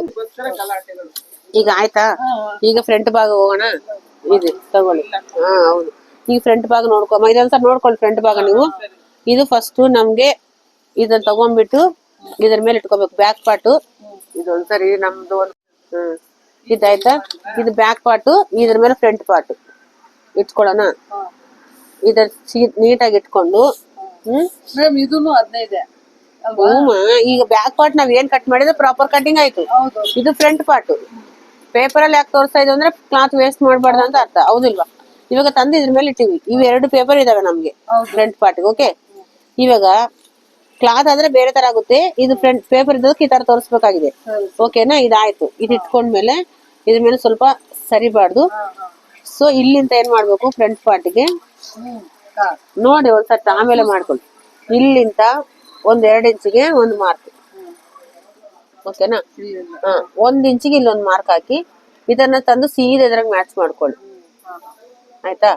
ಈಗ ಆಯ್ತಾ? ಈಗ ಫ್ರಂಟ್ ಭಾಗ ಹೋಗೋಣ. ಇದು ತಗೊಳ್ಳಿ. ಹೌದು. ಈಗ ಫ್ರಂಟ್ ಭಾಗ ನೋಡ್ಕೊ. ಇದೊಂದ್ಸಲ ನೋಡ್ಕೊಳ್ಳಿ ಫ್ರಂಟ್ ಭಾಗ ನೀವು. ಇದು ಫಸ್ಟ್ ನಮ್ಗೆ ಇದನ್ನ ತಗೊಂಡ್ಬಿಟ್ಟು ಇದ್ರ ಮೇಲೆ ಇಟ್ಕೋಬೇಕು. ಬ್ಯಾಕ್ ಪಾರ್ಟ್ ಇದೊಂದ್ಸರಿ ನಮ್ದು ಇದಾಯ್ತಾ? ಇದು ಬ್ಯಾಕ್ ಪಾರ್ಟ್, ಇದ್ರ ಮೇಲೆ ಫ್ರಂಟ್ ಪಾರ್ಟ್ ಇಟ್ಕೊಳ್ಳೋಣ. ಇದ ನೀಟಾಗಿ ಇಟ್ಕೊಂಡು ಈಗ ಬ್ಯಾಕ್ ಪಾರ್ಟ್ ನಾವ್ ಏನ್ ಕಟ್ ಮಾಡಿದ್ರೆ ಪ್ರಾಪರ್ ಕಟಿಂಗ್ ಆಯ್ತು. ಇದು ಫ್ರಂಟ್ ಪಾರ್ಟ್. ಪೇಪರ್ ಅಲ್ಲಿ ಯಾಕೆ ತೋರಿಸ್ತಾ ಇದ್ವಿ ಅಂದ್ರೆ ಕ್ಲಾತ್ ವೇಸ್ಟ್ ಮಾಡ್ಬಾರ್ದು ಅಂತ ಅರ್ಥ. ಹೌದಿಲ್ವಾ? ಇವಾಗ ತಂದು ಇದ್ರ ಮೇಲೆ ಇಟ್ಟಿವಿ. ಇವ್ 2 ಪೇಪರ್ ಇದಾವೆ ನಮ್ಗೆ ಫ್ರಂಟ್ ಪಾರ್ಟ್. ಓಕೆ. ಇವಾಗ ಕ್ಲಾತ್ ಆದ್ರೆ ಬೇರೆ ತರ ಆಗುತ್ತೆ. ಇದು ಫ್ರಂಟ್ ಪೇಪರ್ ಇದ್ದಕ್ಕೆ ಈ ತರ ತೋರಿಸ್ಬೇಕಾಗಿದೆ. ಓಕೆನಾ? ಇದಾಯ್ತು. ಇದು ಇಟ್ಕೊಂಡ್ಮೇಲೆ ಇದ್ರ ಮೇಲೆ ಸ್ವಲ್ಪ ಸರಿಬಾರ್ದು. ಸೊ ಇಲ್ಲಿಂದ ಏನ್ ಮಾಡ್ಬೇಕು, ಫ್ರಂಟ್ ಪಾರ್ಟ್ಗೆ ನೋಡಿ ಒಂದ್ಸರ್ತಿ ಆಮೇಲೆ ಮಾಡ್ಕೊಳ್ಳಿ. ಇಲ್ಲಿಂದ 1-2 ಇಂಚಿಗೆ ಒಂದು ಮಾರ್ಕ್. ಓಕೆನಾ? 1 ಇಂಚಿಗೆ ಇಲ್ಲೊಂದು ಮಾರ್ಕ್ ಹಾಕಿ ಇದನ್ನ ತಂದು ಸೀದಾ ಇದ್ರಾಗ ಮ್ಯಾಚ್ ಮಾಡ್ಕೊಳ್ಳಿ. ಆಯ್ತಾ?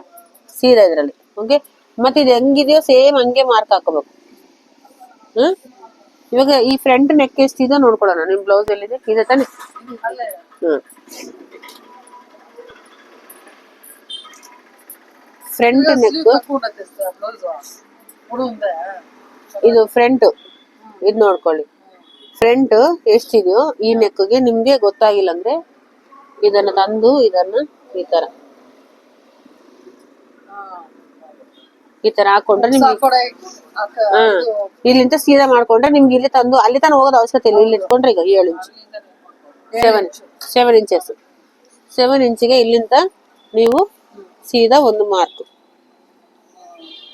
ಸೀದಾ ಇದ್ರಲ್ಲಿ. ಓಕೆ, ಮತ್ತೆ ಇದು ಹೆಂಗಿದೆಯೋ ಸೇಮ್ ಹಂಗೆ ಮಾರ್ಕ್ ಹಾಕೋಬೇಕು. ಇವಾಗ ಈ ಫ್ರಂಟ್ ನೆಕ್ ಎಷ್ಟಿದೆ ನೋಡ್ಕೊಳ್ಳೋಣ. ನಿಮ್ ಬ್ಲೌಸ್ ಎಲ್ಲಿದೆ? ಇದೆ ತಾನೆ? ಫ್ರಂಟ್ ನೆಕ್ ಇದು ಫ್ರಂಟ್, ಇದು ನೋಡ್ಕೊಳ್ಳಿ. ಫ್ರಂಟ್ ಎಷ್ಟಿದೆಯೋ ಈ ನೆಕ್ಗೆ ನಿಮ್ಗೆ ಗೊತ್ತಾಗಿಲ್ಲ ಅಂದ್ರೆ ಇದನ್ನ ತಂದು ಇದನ್ನ ಈ ತರ ಹಾಕೊಂಡ್ರೆ ನಿಮ್ಗೆ ಇಲ್ಲಿಂದ ಸೀದಾ ಮಾಡ್ಕೊಂಡ್ರೆ ನಿಮ್ಗೆ ಇಲ್ಲಿ ತಂದು ಅಲ್ಲಿ ತನ ಹೋಗೋದು ಅವಶ್ಯಕತೆ ಇಲ್ಲ. ಇಲ್ಲಿ ಇಟ್ಕೊಂಡ್ರೆ ಈಗ 7 ಇಂಚ್ 7 ಇಂಚಸ್ 7 ಇಂಚಿಗೆ ಇಲ್ಲಿಂದ ನೀವು ಸೀದಾ ಒಂದು ಮಾರ್ಕ್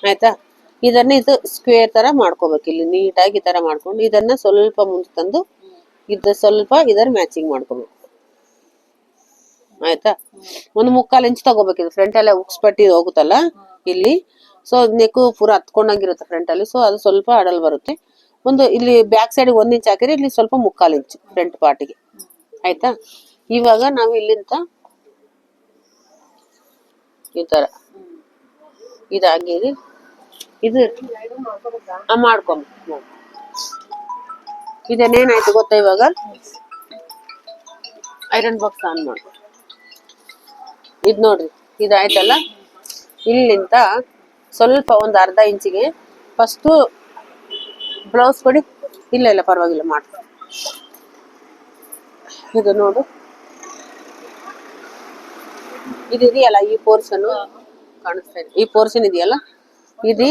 ಆಯ್ತಾ. ಇದನ್ನ ಇದು ಸ್ಕ್ವೇರ್ ತರ ಮಾಡ್ಕೋಬೇಕು. ಇಲ್ಲಿ ನೀಟಾಗಿ ಈ ತರ ಮಾಡ್ಕೊಂಡು ಇದನ್ನ ಸ್ವಲ್ಪ ಮುಂದೆ ತಂದು ಸ್ವಲ್ಪ ಇದರ ಮ್ಯಾಚಿಂಗ್ ಮಾಡ್ಕೋಬೇಕು ಆಯ್ತಾ. ಒಂದು 3/4 ಇಂಚ್ ತಗೋಬೇಕು. ಇದು ಫ್ರಂಟ್ ಎಲ್ಲ ಉಕ್ಸ್ ಪಟ್ಟಿ ಹೋಗುತ್ತಲ್ಲ ಇಲ್ಲಿ, ಸೊ ನೆಕ್ ಪೂರ ಹತ್ಕೊಂಡಂಗಿರುತ್ತೆ ಫ್ರಂಟ್ ಅಲ್ಲಿ. ಸೊ ಅದು ಸ್ವಲ್ಪ ಅಡಲ್ ಬರುತ್ತೆ. ಒಂದು ಇಲ್ಲಿ ಬ್ಯಾಕ್ ಸೈಡ್ 1 ಇಂಚ್ ಹಾಕಿದ್ರೆ ಇಲ್ಲಿ ಸ್ವಲ್ಪ 3/4 ಇಂಚ್ ಫ್ರಂಟ್ ಪಾರ್ಟಿಗೆ ಆಯ್ತಾ. ಇವಾಗ ನಾವು ಇಲ್ಲಿಂದ ಈ ತರ ಇದಾಗಿ ಇದು ಮಾಡ್ಕೊಂಡು ಇದನ್ನೇನಾಯ್ತು ಗೊತ್ತಾ, ಇವಾಗ ಐರನ್ ಬಾಕ್ಸ್ ಆನ್ ಮಾಡಿ ಇದ್ ನೋಡ್ರಿ, ಇದಾಯ್ತಲ್ಲ. ಇಲ್ಲಿಂದ ಸ್ವಲ್ಪ ಒಂದು ಅರ್ಧ ಇಂಚಿಗೆ ಫಸ್ಟ್ ಬ್ಲೌಸ್ ಕೊಡಿ. ಇಲ್ಲ ಪರವಾಗಿಲ್ಲ ಮಾಡ್ತೀನಿ. ಇದು ನೋಡು, ಇದೆಯಲ್ಲ ಈ ಪೋರ್ಷನ್ ಕಾಣಿಸ್ತಾ ಇದೆ, ಈ ಪೋರ್ಷನ್ ಇದೆಯಲ್ಲ, ಇದು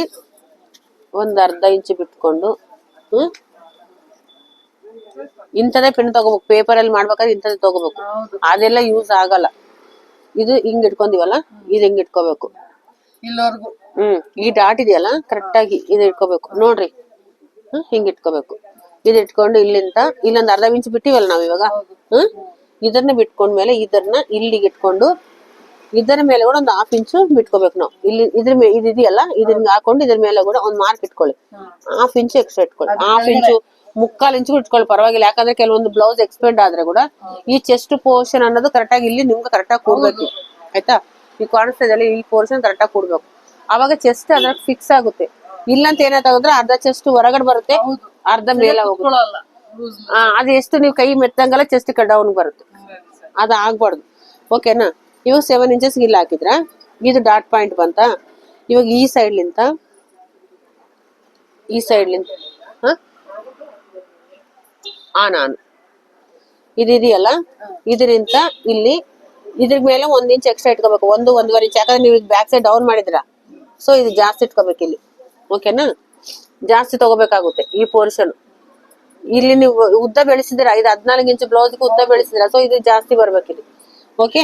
ಒಂದು ಅರ್ಧ ಇಂಚು ಬಿಟ್ಕೊಂಡು ಇಂಥದೇ ಪೆನ್ ತಗೋಬೇಕು. ಪೇಪರ್ ಅಲ್ಲಿ ಮಾಡ್ಬೇಕಾದ್ರೆ ಇಂಥದ್ದು ತಗೋಬೇಕು, ಅದೆಲ್ಲ ಯೂಸ್ ಆಗಲ್ಲ. ಇದು ಹಿಂಗ್ ಇಟ್ಕೊಂಡಿವಲ್ಲ, ಇದು ಹಿಂಗ್ ಇಟ್ಕೋಬೇಕು. ಈ ಡಾಟ್ ಇದೆಯಲ್ಲ ಕರೆಕ್ಟ್ ಆಗಿ ಇದು ಇಟ್ಕೋಬೇಕು ನೋಡ್ರಿ. ಹಿಂಗ್ ಇಟ್ಕೋಬೇಕು. ಇದು ಇಟ್ಕೊಂಡು ಇಲ್ಲಿಂದ ಇಲ್ಲೊಂದು ಅರ್ಧ ಇಂಚ್ ಬಿಟ್ಟಿವಲ್ಲ ನಾವ್ ಇವಾಗ. ಇದನ್ನ ಬಿಟ್ಕೊಂಡ್ಮೇಲೆ ಇದನ್ನ ಇಲ್ಲಿಗೆ ಇಟ್ಕೊಂಡು ಇದರ ಮೇಲೆ ಕೂಡ ಒಂದು 1/2 ಇಂಚು ಬಿಟ್ಕೋಬೇಕು ನಾವು. ಇಲ್ಲಿ ಇದು ಇದೆಯಲ್ಲ, ಇದನ್ನ ಹಾಕೊಂಡು ಇದ್ರ ಮೇಲೆ ಕೂಡ ಒಂದು ಮಾರ್ಕ್ ಇಟ್ಕೊಳ್ಳಿ. 1/2 ಇಂಚು ಎಕ್ಸ್ಟ್ರಾ ಇಟ್ಕೊಳ್ಳಿ. 1/2 ಇಂಚು 3/4 ಇಂಚು ಇಟ್ಕೊಳ್ಳಿ, ಪರವಾಗಿಲ್ಲ. ಯಾಕಂದ್ರೆ ಕೆಲವೊಂದು ಬ್ಲೌಸ್ ಎಕ್ಸ್ಪೆಂಡ್ ಆದ್ರೆ ಕೂಡ ಈ ಚೆಸ್ಟ್ ಪೋರ್ಷನ್ ಅನ್ನೋದು ಕರೆಕ್ಟ್ ಆಗಿ ಇಲ್ಲಿ ನಿಮ್ಗೆ ಕರೆಕ್ಟ್ ಆಗಿ ಕೂಡ್ಬೇಕು ಆಯ್ತಾ. ಈ ಕಾಣಿಸ್ತಾ ಇದೆಯಲ್ಲ, ಈ ಪೋರ್ಷನ್ ಕರೆಕ್ಟ್ ಆಗಿ ಕೂಡ್ಬೇಕು. ಅವಾಗ ಚೆಸ್ಟ್ ಅದ್ರ ಫಿಕ್ಸ್ ಆಗುತ್ತೆ. ಇಲ್ಲಂತ ಏನಾಗುತ್ತೆ, ಅರ್ಧ ಚೆಸ್ಟ್ ಹೊರಗಡೆ ಬರುತ್ತೆ, ಅರ್ಧ ಮೇಲೆ ಹೋಗುತ್ತೆ. ಅದು ಎಷ್ಟು ನೀವು ಕೈ ಮೆತ್ತಂಗಲ್ಲ ಚೆಸ್ಟ್ ಡೌನ್ ಬರುತ್ತೆ. ಅದು ಆಗ್ಬಾರ್ದು. ಓಕೆನಾ. ಇವಾಗ 7 ಇಂಚಸ್ ಇಲ್ಲಿ ಹಾಕಿದ್ರ, ಇದು ಡಾಟ್ ಪಾಯಿಂಟ್ ಬಂತ. ಇವಾಗ ಈ ಸೈಡ್ಲಿಂತ ನಾನು ಇದೆಯಲ್ಲ, ಇದರಿಂದ ಇಲ್ಲಿ ಇದ್ರ ಮೇಲೆ 1 ಇಂಚ್ ಎಕ್ಸ್ಟ್ರಾ ಇಟ್ಕೋಬೇಕು. 1-1.5 ಇಂಚ್. ಯಾಕಂದ್ರೆ ನೀವು ಬ್ಯಾಕ್ ಸೈಡ್ ಡೌನ್ ಮಾಡಿದ್ರ, ಸೊ ಇದು ಜಾಸ್ತಿ ಇಟ್ಕೋಬೇಕು ಇಲ್ಲಿ. ಓಕೆನಾ, ಜಾಸ್ತಿ ತಗೋಬೇಕಾಗುತ್ತೆ ಈ ಪೋರ್ಷನ್. ಇಲ್ಲಿ ನೀವು ಉದ್ದ ಬೆಳೆಸಿದಿರ, ಇದು 14 ಇಂಚ್ ಬ್ಲೌಸ್ಗೆ ಉದ್ದ ಬೆಳೆಸಿದಿರ, ಸೊ ಇದು ಜಾಸ್ತಿ ಬರ್ಬೇಕು ಇಲ್ಲಿ. ಓಕೆ,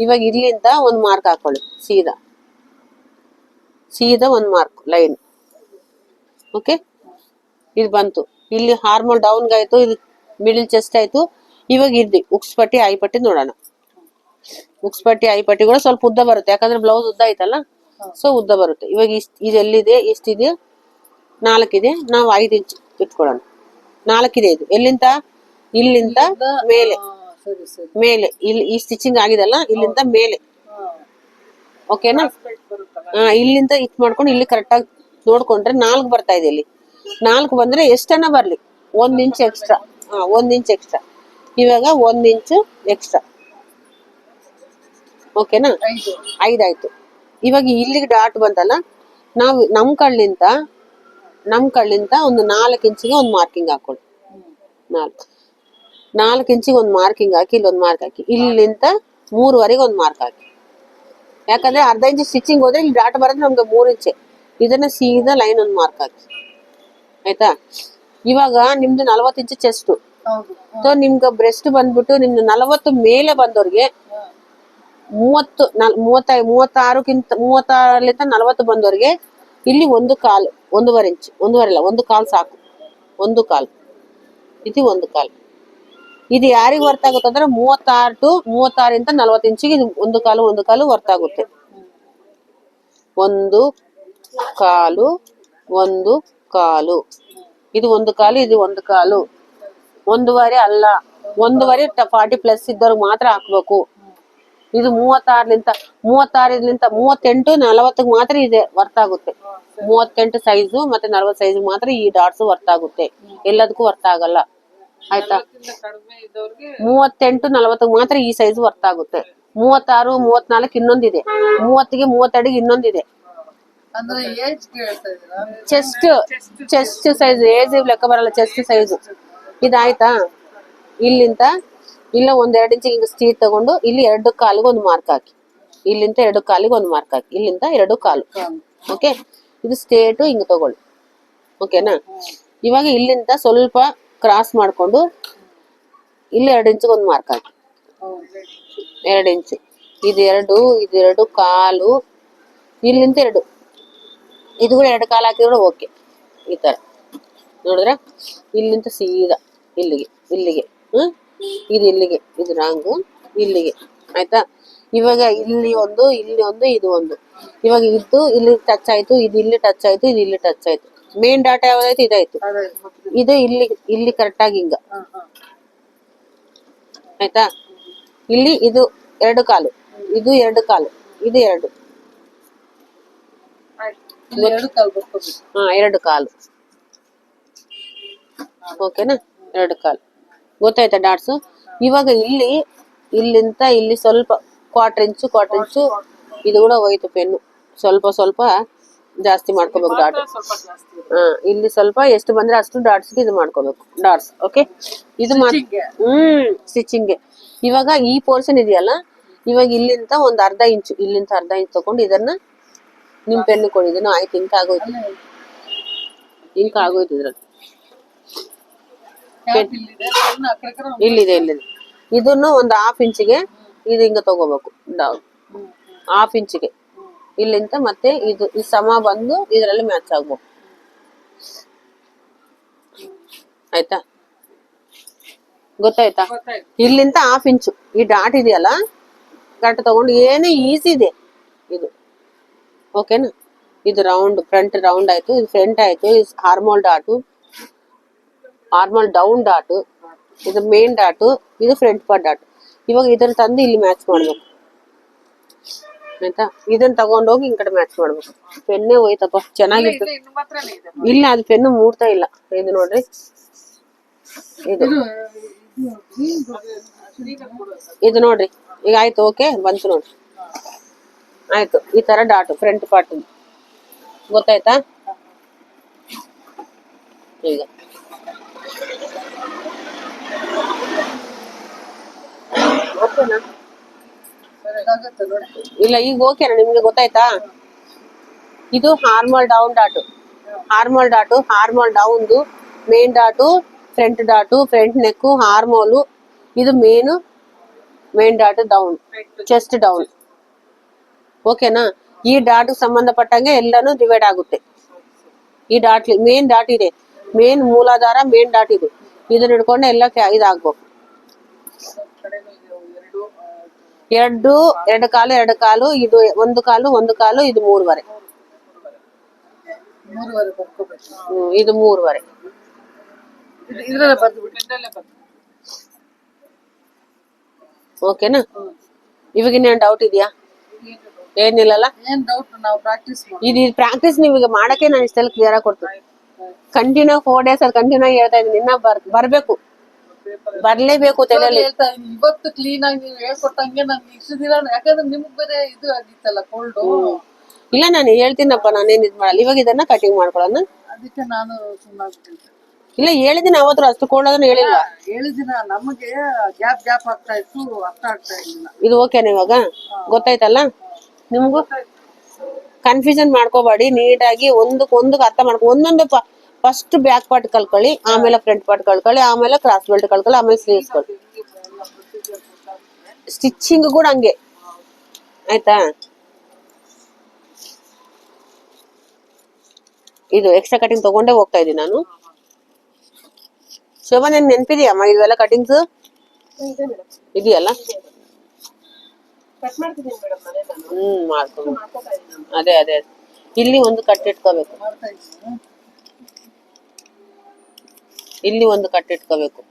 ಇವಾಗ ಇಲ್ಲಿಂದ ಒಂದು ಮಾರ್ಕ್ ಹಾಕೊಳ್ಳಿ. ಸೀದಾ ಒಂದು ಮಾರ್ಕ್ ಲೈನ್. ಓಕೆ, ಇದು ಬಂತು. ಇಲ್ಲಿ ಹಾರ್ಮೋಲ್ ಡೌನ್ ಆಯ್ತು, ಇದು ಮಿಡಿಲ್ ಚೆಸ್ಟ್ ಆಯ್ತು. ಇವಾಗ ಇಲ್ಲಿ ಉಕ್ಸ್ ಪಟ್ಟಿ ಐ ಪಟ್ಟಿ ನೋಡೋಣ. ಉಕ್ಸ್ ಪಟ್ಟಿ ಐ ಪಟ್ಟಿ ಕೂಡ ಸ್ವಲ್ಪ ಉದ್ದ ಬರುತ್ತೆ, ಯಾಕಂದ್ರೆ ಬ್ಲೌಸ್ ಉದ್ದ ಆಯ್ತಲ್ಲ, ಸೊ ಉದ್ದ ಬರುತ್ತೆ. ಇವಾಗ ಇದೆಲ್ಲಿದೆ, ಎಷ್ಟಿದೆ? 4 ಇದೆ. ನಾವು 5 ಇಂಚ್ ಇಟ್ಕೊಳ್ಳೋಣ. 4 ಇದೆ. ಇದು ಎಲ್ಲಿಂದ? ಇಲ್ಲಿಂದ ಮೇಲೆ ಇಲ್ಲಿ ಈ ಸ್ಟಿಚಿಂಗ್ ಆಗಿದೆಲ್ಲ, ಇಲ್ಲಿಂದ ಮೇಲೆ. ಓಕೆನಾ. ಇಲ್ಲಿಂದ ಇಟ್ ಮಾಡ್ಕೊಂಡು ಇಲ್ಲಿ ಕರೆಕ್ಟ್ ಆಗಿ ನೋಡ್ಕೊಂಡ್ರೆ 4 ಬರ್ತಾ ಇದೆ. ಇಲ್ಲಿ 4 ಬಂದ್ರೆ ಎಷ್ಟನ್ನ ಬರ್ಲಿ, 1 ಇಂಚ್ ಎಕ್ಸ್ಟ್ರಾ. 1 inch extra. ಇವಾಗ 1 ಇಂಚ್ ಎಕ್ಸ್ಟ್ರಾ. ಓಕೆನಾ, 5 ಆಯ್ತು. ಇವಾಗ ಇಲ್ಲಿಗೆ ಡಾಟ್ ಬಂತಲ್ಲ, ನಾವು ನಮ್ ಕಳ್ಳಿಂದ ಒಂದು 4 ಇಂಚಿಗೆ ಒಂದು ಮಾರ್ಕಿಂಗ್ ಹಾಕೊಳ್ಳಿ. 4 ಇಂಚಿಗೆ ಒಂದು ಮಾರ್ಕಿಂಗ್ ಹಾಕಿ, ಇಲ್ಲೊಂದು ಮಾರ್ಕ್ ಹಾಕಿ, ಇಲ್ಲಿಂದ 3ವರೆಗೆ ಒಂದು ಮಾರ್ಕ್ ಹಾಕಿ. ಯಾಕಂದ್ರೆ ಅರ್ಧ ಇಂಚ್ ಸ್ಟಿಚಿಂಗ್ ಹೋದ್ರೆ ಇಲ್ಲಿ ಡಾಟ್ ಬರೋದು ನಮ್ಗೆ 3 ಇಂಚ್. ಇದನ್ನ ಸೀದಾ ಲೈನ್ ಒಂದು ಮಾರ್ಕ್ ಹಾಕಿ ಆಯ್ತಾ. ಇವಾಗ ನಿಮ್ದು 40 ಇಂಚ್ ಚೆಸ್ಟ್, ಸೊ ನಿಮ್ಗೆ ಬ್ರೆಸ್ಟ್ ಬಂದ್ಬಿಟ್ಟು ನಿಮ್ದು 40 ಮೇಲೆ ಬಂದವ್ರಿಗೆ 36ಲಿಂದ 40 ಬಂದವ್ರಿಗೆ ಇಲ್ಲಿ 1/4, 1.5 ಇಂಚ್, 1.5 ಸಾಕು. 1/4 ಇದು 1/4. ಇದು ಯಾರಿಗೆ ವರ್ತ್ ಆಗುತ್ತೆ ಅಂದ್ರೆ 36 ಇಂದ 40 ಇಂಚಿಗೆ 1/4 ವರ್ತ್ ಆಗುತ್ತೆ. 1/4 ಇದು 1/4, ಇದು 1/4. 1.5 ಅಲ್ಲ, 1.5 40+ ಇದ್ದವ್ರಿಗೆ ಮಾತ್ರ ಹಾಕ್ಬೇಕು. ಇದು 36ಲಿಂದ 38 40 ಮಾತ್ರ ಇದೆ ವರ್ತ್ ಆಗುತ್ತೆ. 38 ಸೈಜು ಮತ್ತೆ 40 ಸೈಜ್ ಮಾತ್ರ ಈ ಡಾಟ್ಸ್ ವರ್ತ್ ಆಗುತ್ತೆ, ಎಲ್ಲದಕ್ಕೂ ವರ್ತ್ ಆಗಲ್ಲ ಆಯ್ತಾ. 38 40 ಮಾತ್ರ ಈ ಸೈಜ್ ವರ್ತ್ ಆಗುತ್ತೆ. 36 34 ಇನ್ನೊಂದಿದೆ, 30ಗೆ 32ಗೆ ಇನ್ನೊಂದಿದೆ. ಅಂದ್ರೆ ಏಜ್ ಕೇಳ್ತಾ ಇದೀರಾ? ಚೆಸ್ಟ್ ಸೈಜ್ ಏಜ್ ಲೆಕ್ಕ ಬರಲ್ಲ, ಚೆಸ್ಟ್ ಸೈಜ್ ಇದಾಯ್ತಾ. ಇಲ್ಲಿಂದ ಇಲ್ಲ 1-2 ಇಂಚ್ ಹಿಂಗ ಸ್ಟೀಚ್ ತಗೊಂಡು ಇಲ್ಲಿ 2 ಕಾಲಿಗೆ ಒಂದು ಮಾರ್ಕ್ ಹಾಕಿ, ಇಲ್ಲಿಂದ 2 ಕಾಲಿಗೆ ಒಂದು ಮಾರ್ಕ್ ಹಾಕಿ, ಇಲ್ಲಿಂದ 2 ಕಾಲು. ಓಕೆ, ಇದು ಸ್ಟೇಟ್ ಹಿಂಗ ತಗೊಳ್ಳಿ. ಓಕೆನಾ. ಇವಾಗ ಇಲ್ಲಿಂದ ಸ್ವಲ್ಪ ಕ್ರಾಸ್ ಮಾಡ್ಕೊಂಡು ಇಲ್ಲಿ 2 ಇಂಚಿಗೆ ಒಂದು ಮಾರ್ಕ್ ಹಾಕಿ, 2 ಇಂಚ್. ಇದು 2 ಕಾಲು, ಇಲ್ಲಿಂದ 2, ಇದು ಕೂಡ 2 ಕಾಲು ಹಾಕಿದ್ರೆ ಓಕೆ. ಈ ತರ ನೋಡಿದ್ರೆ ಇಲ್ಲಿಂದ ಸೀದಾ ಇಲ್ಲಿಗೆ ಇದು ಇಲ್ಲಿಗೆ, ಇದು ರಾಂಗು ಇಲ್ಲಿಗೆ ಆಯ್ತಾ. ಇವಾಗ ಇಲ್ಲಿ ಒಂದು ಇದು ಒಂದು, ಇವಾಗ ಇದು ಇಲ್ಲಿ ಟಚ್ ಆಯ್ತು, ಇದು ಇಲ್ಲಿ ಟಚ್ ಆಯ್ತು, ಇದು ಇಲ್ಲಿ ಟಚ್ ಆಯ್ತು. ಮೇನ್ ಡಾಟಾ ಯಾವ್ದಾಯ್ತು ಇದಾಯ್ತು, ಇದು ಇಲ್ಲಿ ಕರೆಕ್ಟ್ ಆಗಿ ಹಿಂಗ ಆಯ್ತಾ. ಇಲ್ಲಿ ಇದು 2 ಕಾಲು, ಇದು 2 ಕಾಲು, ಇದು 2 2 ಕಾಲು. ಓಕೆನಾ, 2 ಕಾಲು ಗೊತ್ತಾಯ್ತಾ ಡಾಟ್ಸ್. ಇವಾಗ ಇಲ್ಲಿಂದ ಇಲ್ಲಿ ಸ್ವಲ್ಪ 1/4 ಇಂಚು ಇದು ಕೂಡ ಹೋಯ್ತು. ಪೆನ್ನು ಸ್ವಲ್ಪ ಜಾಸ್ತಿ ಮಾಡ್ಕೋಬೇಕು ಡಾಟ್. ಇಲ್ಲಿ ಸ್ವಲ್ಪ ಎಷ್ಟು ಬಂದ್ರೆ ಅಷ್ಟು ಡಾಟ್ಸ್ಗೆ ಇದು ಮಾಡ್ಕೋಬೇಕು ಡಾಟ್ಸ್. ಓಕೆ, ಇದು ಸ್ಟಿಚಿಂಗ್ಗೆ. ಇವಾಗ ಈ ಪೋರ್ಷನ್ ಇದೆಯಲ್ಲ, ಇವಾಗ ಇಲ್ಲಿಂದ ಒಂದು 1/2 ಇಂಚು, ಇಲ್ಲಿಂದ 1/2 ಇಂಚ್ ತಗೊಂಡು ಇದನ್ನ ನಿಮ್ ಪೆನ್ನು ಕೊಡಿದನು ಆಯ್ತು. ಇಂಕ್ ಆಗೋಯ್ತು ಇದ್ರಲ್ಲಿ. ಇಲ್ಲಿದೆ ಇದನ್ನು ಒಂದು 1/2 ಇಂಚಿಗೆ ಇದು ಹಿಂಗ ತಗೋಬೇಕು ಡೌನ್, 1/2 ಇಂಚಿಗೆ ಇಲ್ಲಿಂದ ಮತ್ತೆ ಇದು ಈ ಸಮ ಬಂದು ಇದರಲ್ಲಿ ಮ್ಯಾಚ್ ಆಗ್ಬೇಕು ಆಯ್ತಾ. ಗೊತ್ತಾಯ್ತಾ. ಇಲ್ಲಿಂದ 1/2 ಇಂಚು ಈ ಡಾಟ್ ಇದೆಯಲ್ಲ ಕರೆಕ್ಟ್ ತಗೊಂಡು, ಏನೇ ಈಸಿ ಇದೆ ಇದು. ಓಕೆನಾ, ಇದು ರೌಂಡ್ ಫ್ರಂಟ್ ರೌಂಡ್ ಆಯ್ತು, ಇದು ಫ್ರಂಟ್ ಆಯ್ತು, ಇದು ಹಾರ್ಮೋಲ್ ಡೌನ್ ಡಾಟು, ಇದು ಮೇನ್ ಡಾಟು, ಇದು ಫ್ರಂಟ್ ಪಾರ್ಟ್ ಡಾಟು. ಇವಾಗ ಇದನ್ನ ತಂದು ಇಲ್ಲಿ ಮ್ಯಾಚ್ ಮಾಡ್ಬೇಕು ಆಯ್ತಾ. ಇದನ್ನ ತಗೊಂಡೋಗಿ ಈ ಕಡೆ ಮ್ಯಾಚ್ ಮಾಡ್ಬೇಕು. ಪೆನ್ನೇ ಹೋಯ್ತಪ್ಪ, ಚೆನ್ನಾಗಿತ್ತು. ಇಲ್ಲ, ಅದು ಪೆನ್ನು ಮೂಡ್ತಾ ಇಲ್ಲ. ಇದು ನೋಡ್ರಿ, ಇದು ನೋಡ್ರಿ ಈಗ ಆಯ್ತು. ಓಕೆ ಬಂತು ನೋಡ್ರಿ, ಆಯ್ತು. ಈ ತರ ಡಾಟು ಫ್ರಂಟ್ ಪಾರ್ಟ್ ಗೊತ್ತಾಯ್ತಾ. ಈಗ ಓಕೆನಾ, ಇಲ್ಲ ಈಗ ಓಕೆನಾ ನಿಮ್ಗೆ ಗೊತ್ತಾಯ್ತಾ. ಇದು ಹಾರ್ಮೋಲ್ ಡೌನ್ ಡಾಟು, ಹಾರ್ಮೋಲ್ ಡೌನ್ದು main dot, front dot, front neck, ಹಾರ್ಮೋಲು, ಇದು main dot down, chest down. ಓಕೆನಾ. ಈ ಡಾಟ್ ಸಂಬಂಧಪಟ್ಟಂಗೆ ಎಲ್ಲಾನು ಡಿವೈಡ್ ಆಗುತ್ತೆ. ಈ ಡಾಟ್ ಮೇನ್ ಡಾಟ್ ಇದೆ, ಮೇನ್ ಮೂಲಾಧಾರ ಮೇನ್ ಡಾಟ್ ಇದೆ, ಇದನ್ನ ಹಿಡ್ಕೊಂಡು ಎಲ್ಲ ಇದಾಗ್ಬೇಕು. 2 ಕಾಲು, ಇದು 1 ಕಾಲು, ಇದು 3/2. ಇದು 3/2. ಓಕೆನಾ. ಇವಾಗ ಇನ್ನೇನು ಡೌಟ್ ಇದೆಯಾ? ಏನಿಲ್ಲಲ್ಲ. ಇದು ಪ್ರಾಕ್ಟೀಸ್ ನೀವೀಗ ಮಾಡಕ್ಕೆ ನಾನು ಇಷ್ಟೆಲ್ಲ ಕ್ಲಿಯರ್ ಆಗಿ ಕೊಡ್ತೀನಿ. ಕಂಟಿನ್ಯೂ 4 days ಅಲ್ಲಿ ಕಂಟಿನ್ಯೂ ಹೇಳ್ತಾ ಇದ್ದೀನಿ. ಇನ್ನ ಬರ್ಬೇಕು, ಬರ್ಲೇಬೇಕು ತಲೆಯಲ್ಲಿ. ಇವತ್ತು ಕ್ಲೀನ್ ಆಗಿ ನೀವು ಹೇಳ್ಕೊಟ್ಟಂಗೆ ನನ್ಗೆ ಇಷ್ಟು ದಿನ, ಯಾಕಂದ್ರೆ ನಿಮ್ಗೆ ಬೇರೆ ಇದು ಆಗಿತ್ತಲ್ಲ ಕೋಲ್ಡ್. ಇಲ್ಲ ನಾನು ಹೇಳ್ತೀನಪ್ಪ, ನಾನೇನ್ ಇದ್ ಮಾಡಲ್ಲ. ಇವಾಗ ಇದನ್ನ ಕಟಿಂಗ್ ಮಾಡ್ಕೊಳ್ಳೋಣ, ಅದಕ್ಕೆ ನಾನು ಸುಮ್ಮನೆ. ಇಲ್ಲ ಹೇಳಿದಿನ ಅವತ್ತು ಅಷ್ಟು ಕೋಲ್ಡ್ ಅದನ್ನ ಹೇಳಿದಿನ, ನಮಗೆ ಗ್ಯಾಪ್ ಆಗ್ತಾ ಇತ್ತು, ಅರ್ಥ ಆಗ್ತಾ ಇರ್ಲಿಲ್ಲ. ಇದು ಓಕೆನಾ ಇವಾಗ ಗೊತ್ತಾಯ್ತಲ್ಲ ನಿಮ್ಗೂ? ಕನ್ಫ್ಯೂಷನ್ ಮಾಡ್ಕೋಬೇಡಿ, ನೀಟಾಗಿ ಒಂದಕ್ಕೆ ಅರ್ಥ ಮಾಡ್ಕೊ. ಒಂದೊಂದು ಫಸ್ಟ್ ಬ್ಯಾಕ್ ಪಾರ್ಟ್ ಕಲ್ಕೊಳ್ಳಿ, ಆಮೇಲೆ ಫ್ರಂಟ್ ಪಾರ್ಟ್ ಕಲ್ಕೊಳ್ಳಿ, ಆಮೇಲೆ ಕ್ರಾಸ್ ಬೆಲ್ಟ್ ಕಲ್ಕೊಳ್ಳಿ, ಆಮೇಲೆ ಸ್ಲೀವ್ಸ್ ಕಲ್ಕೊಳ್ಳಿ. ಸ್ಟಿಚಿಂಗ್ ಕೂಡ ಹಂಗೆ ಆಯ್ತಾ. ಇದು ಎಕ್ಸ್ಟ್ರಾ ಕಟಿಂಗ್ ತಗೊಂಡೇ ಹೋಗ್ತಾ ಇದ್ದೀನಿ ನಾನು. ಶೋಭಾ, ನನ್ ನೆನ್ಪಿದೆಯಮ್ಮ ಇವೆಲ್ಲ ಕಟಿಂಗ್ಸ್ ಇದೆಯಲ್ಲ? ಮಾಡ್ಕೊಂಡು ಅದೇ ಇಲ್ಲಿ ಒಂದು ಕಟ್ ಇಟ್ಕೋಬೇಕು, ಇಲ್ಲಿ ಒಂದು ಕಟ್ ಇಟ್ಕೋಬೇಕು,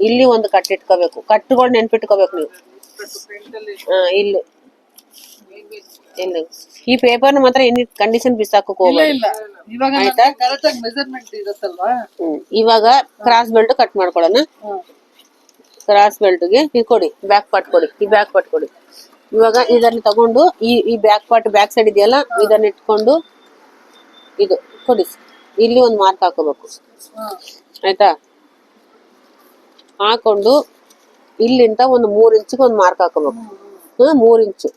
ಇಲ್ಲಿ ಒಂದು ಕಟ್ ಇಟ್ಕೋಬೇಕು. ಕಟ್ಗಳು ನೆನ್ಪಿಟ್ಕೋಬೇಕು ನೀವು. ಇಲ್ಲಿ ಇಲ್ಲಿ ಈ ಪೇಪರ್ನ ಮಾತ್ರ ಎನಿ ಕಂಡೀಷನ್ ಬಿಸಾಕಕ್ ಇಲ್ಲ ಹೋಗ್ಬೇಡಿ. ಇಲ್ಲ ಇವಾಗ ಆಯ್ತಾ? ಕರೆಕ್ಟ್ ಆಗಿ ಮೆಜರ್ಮೆಂಟ್ ಇರುತ್ತಲ್ವಾ. ಇವಾಗ ಕ್ರಾಸ್ ಬೆಲ್ಟ್ ಕಟ್ ಮಾಡ್ಕೊಳ್ಳೋಣ. ಕ್ರಾಸ್ ಬೆಲ್ಟ್ಗೆ ಇದು ಕೊಡಿ, ಬ್ಯಾಕ್ ಪಾರ್ಟ್ ಕೊಡಿ, ಈ ಬ್ಯಾಕ್ ಪಾರ್ಟ್ ಕೊಡಿ. ಇವಾಗ ಇದನ್ನ ತಗೊಂಡು ಈ ಬ್ಯಾಕ್ ಪಾರ್ಟ್ ಬ್ಯಾಕ್ ಸೈಡ್ ಇದೆಯಲ್ಲ ಇದನ್ನ ಇಟ್ಕೊಂಡು ಇದು ಕೊಡಿ, ಇಲ್ಲಿ ಒಂದು ಮಾರ್ಕ್ ಹಾಕೋಬೇಕು. ಆಯ್ತಾ? ಹಾಕೊಂಡು ಇಲ್ಲಿಂದ ಒಂದು 3 ಇಂಚಿಗೆ ಒಂದು ಮಾರ್ಕ್ ಹಾಕೋಬೇಕು. 3 ಇಂಚು.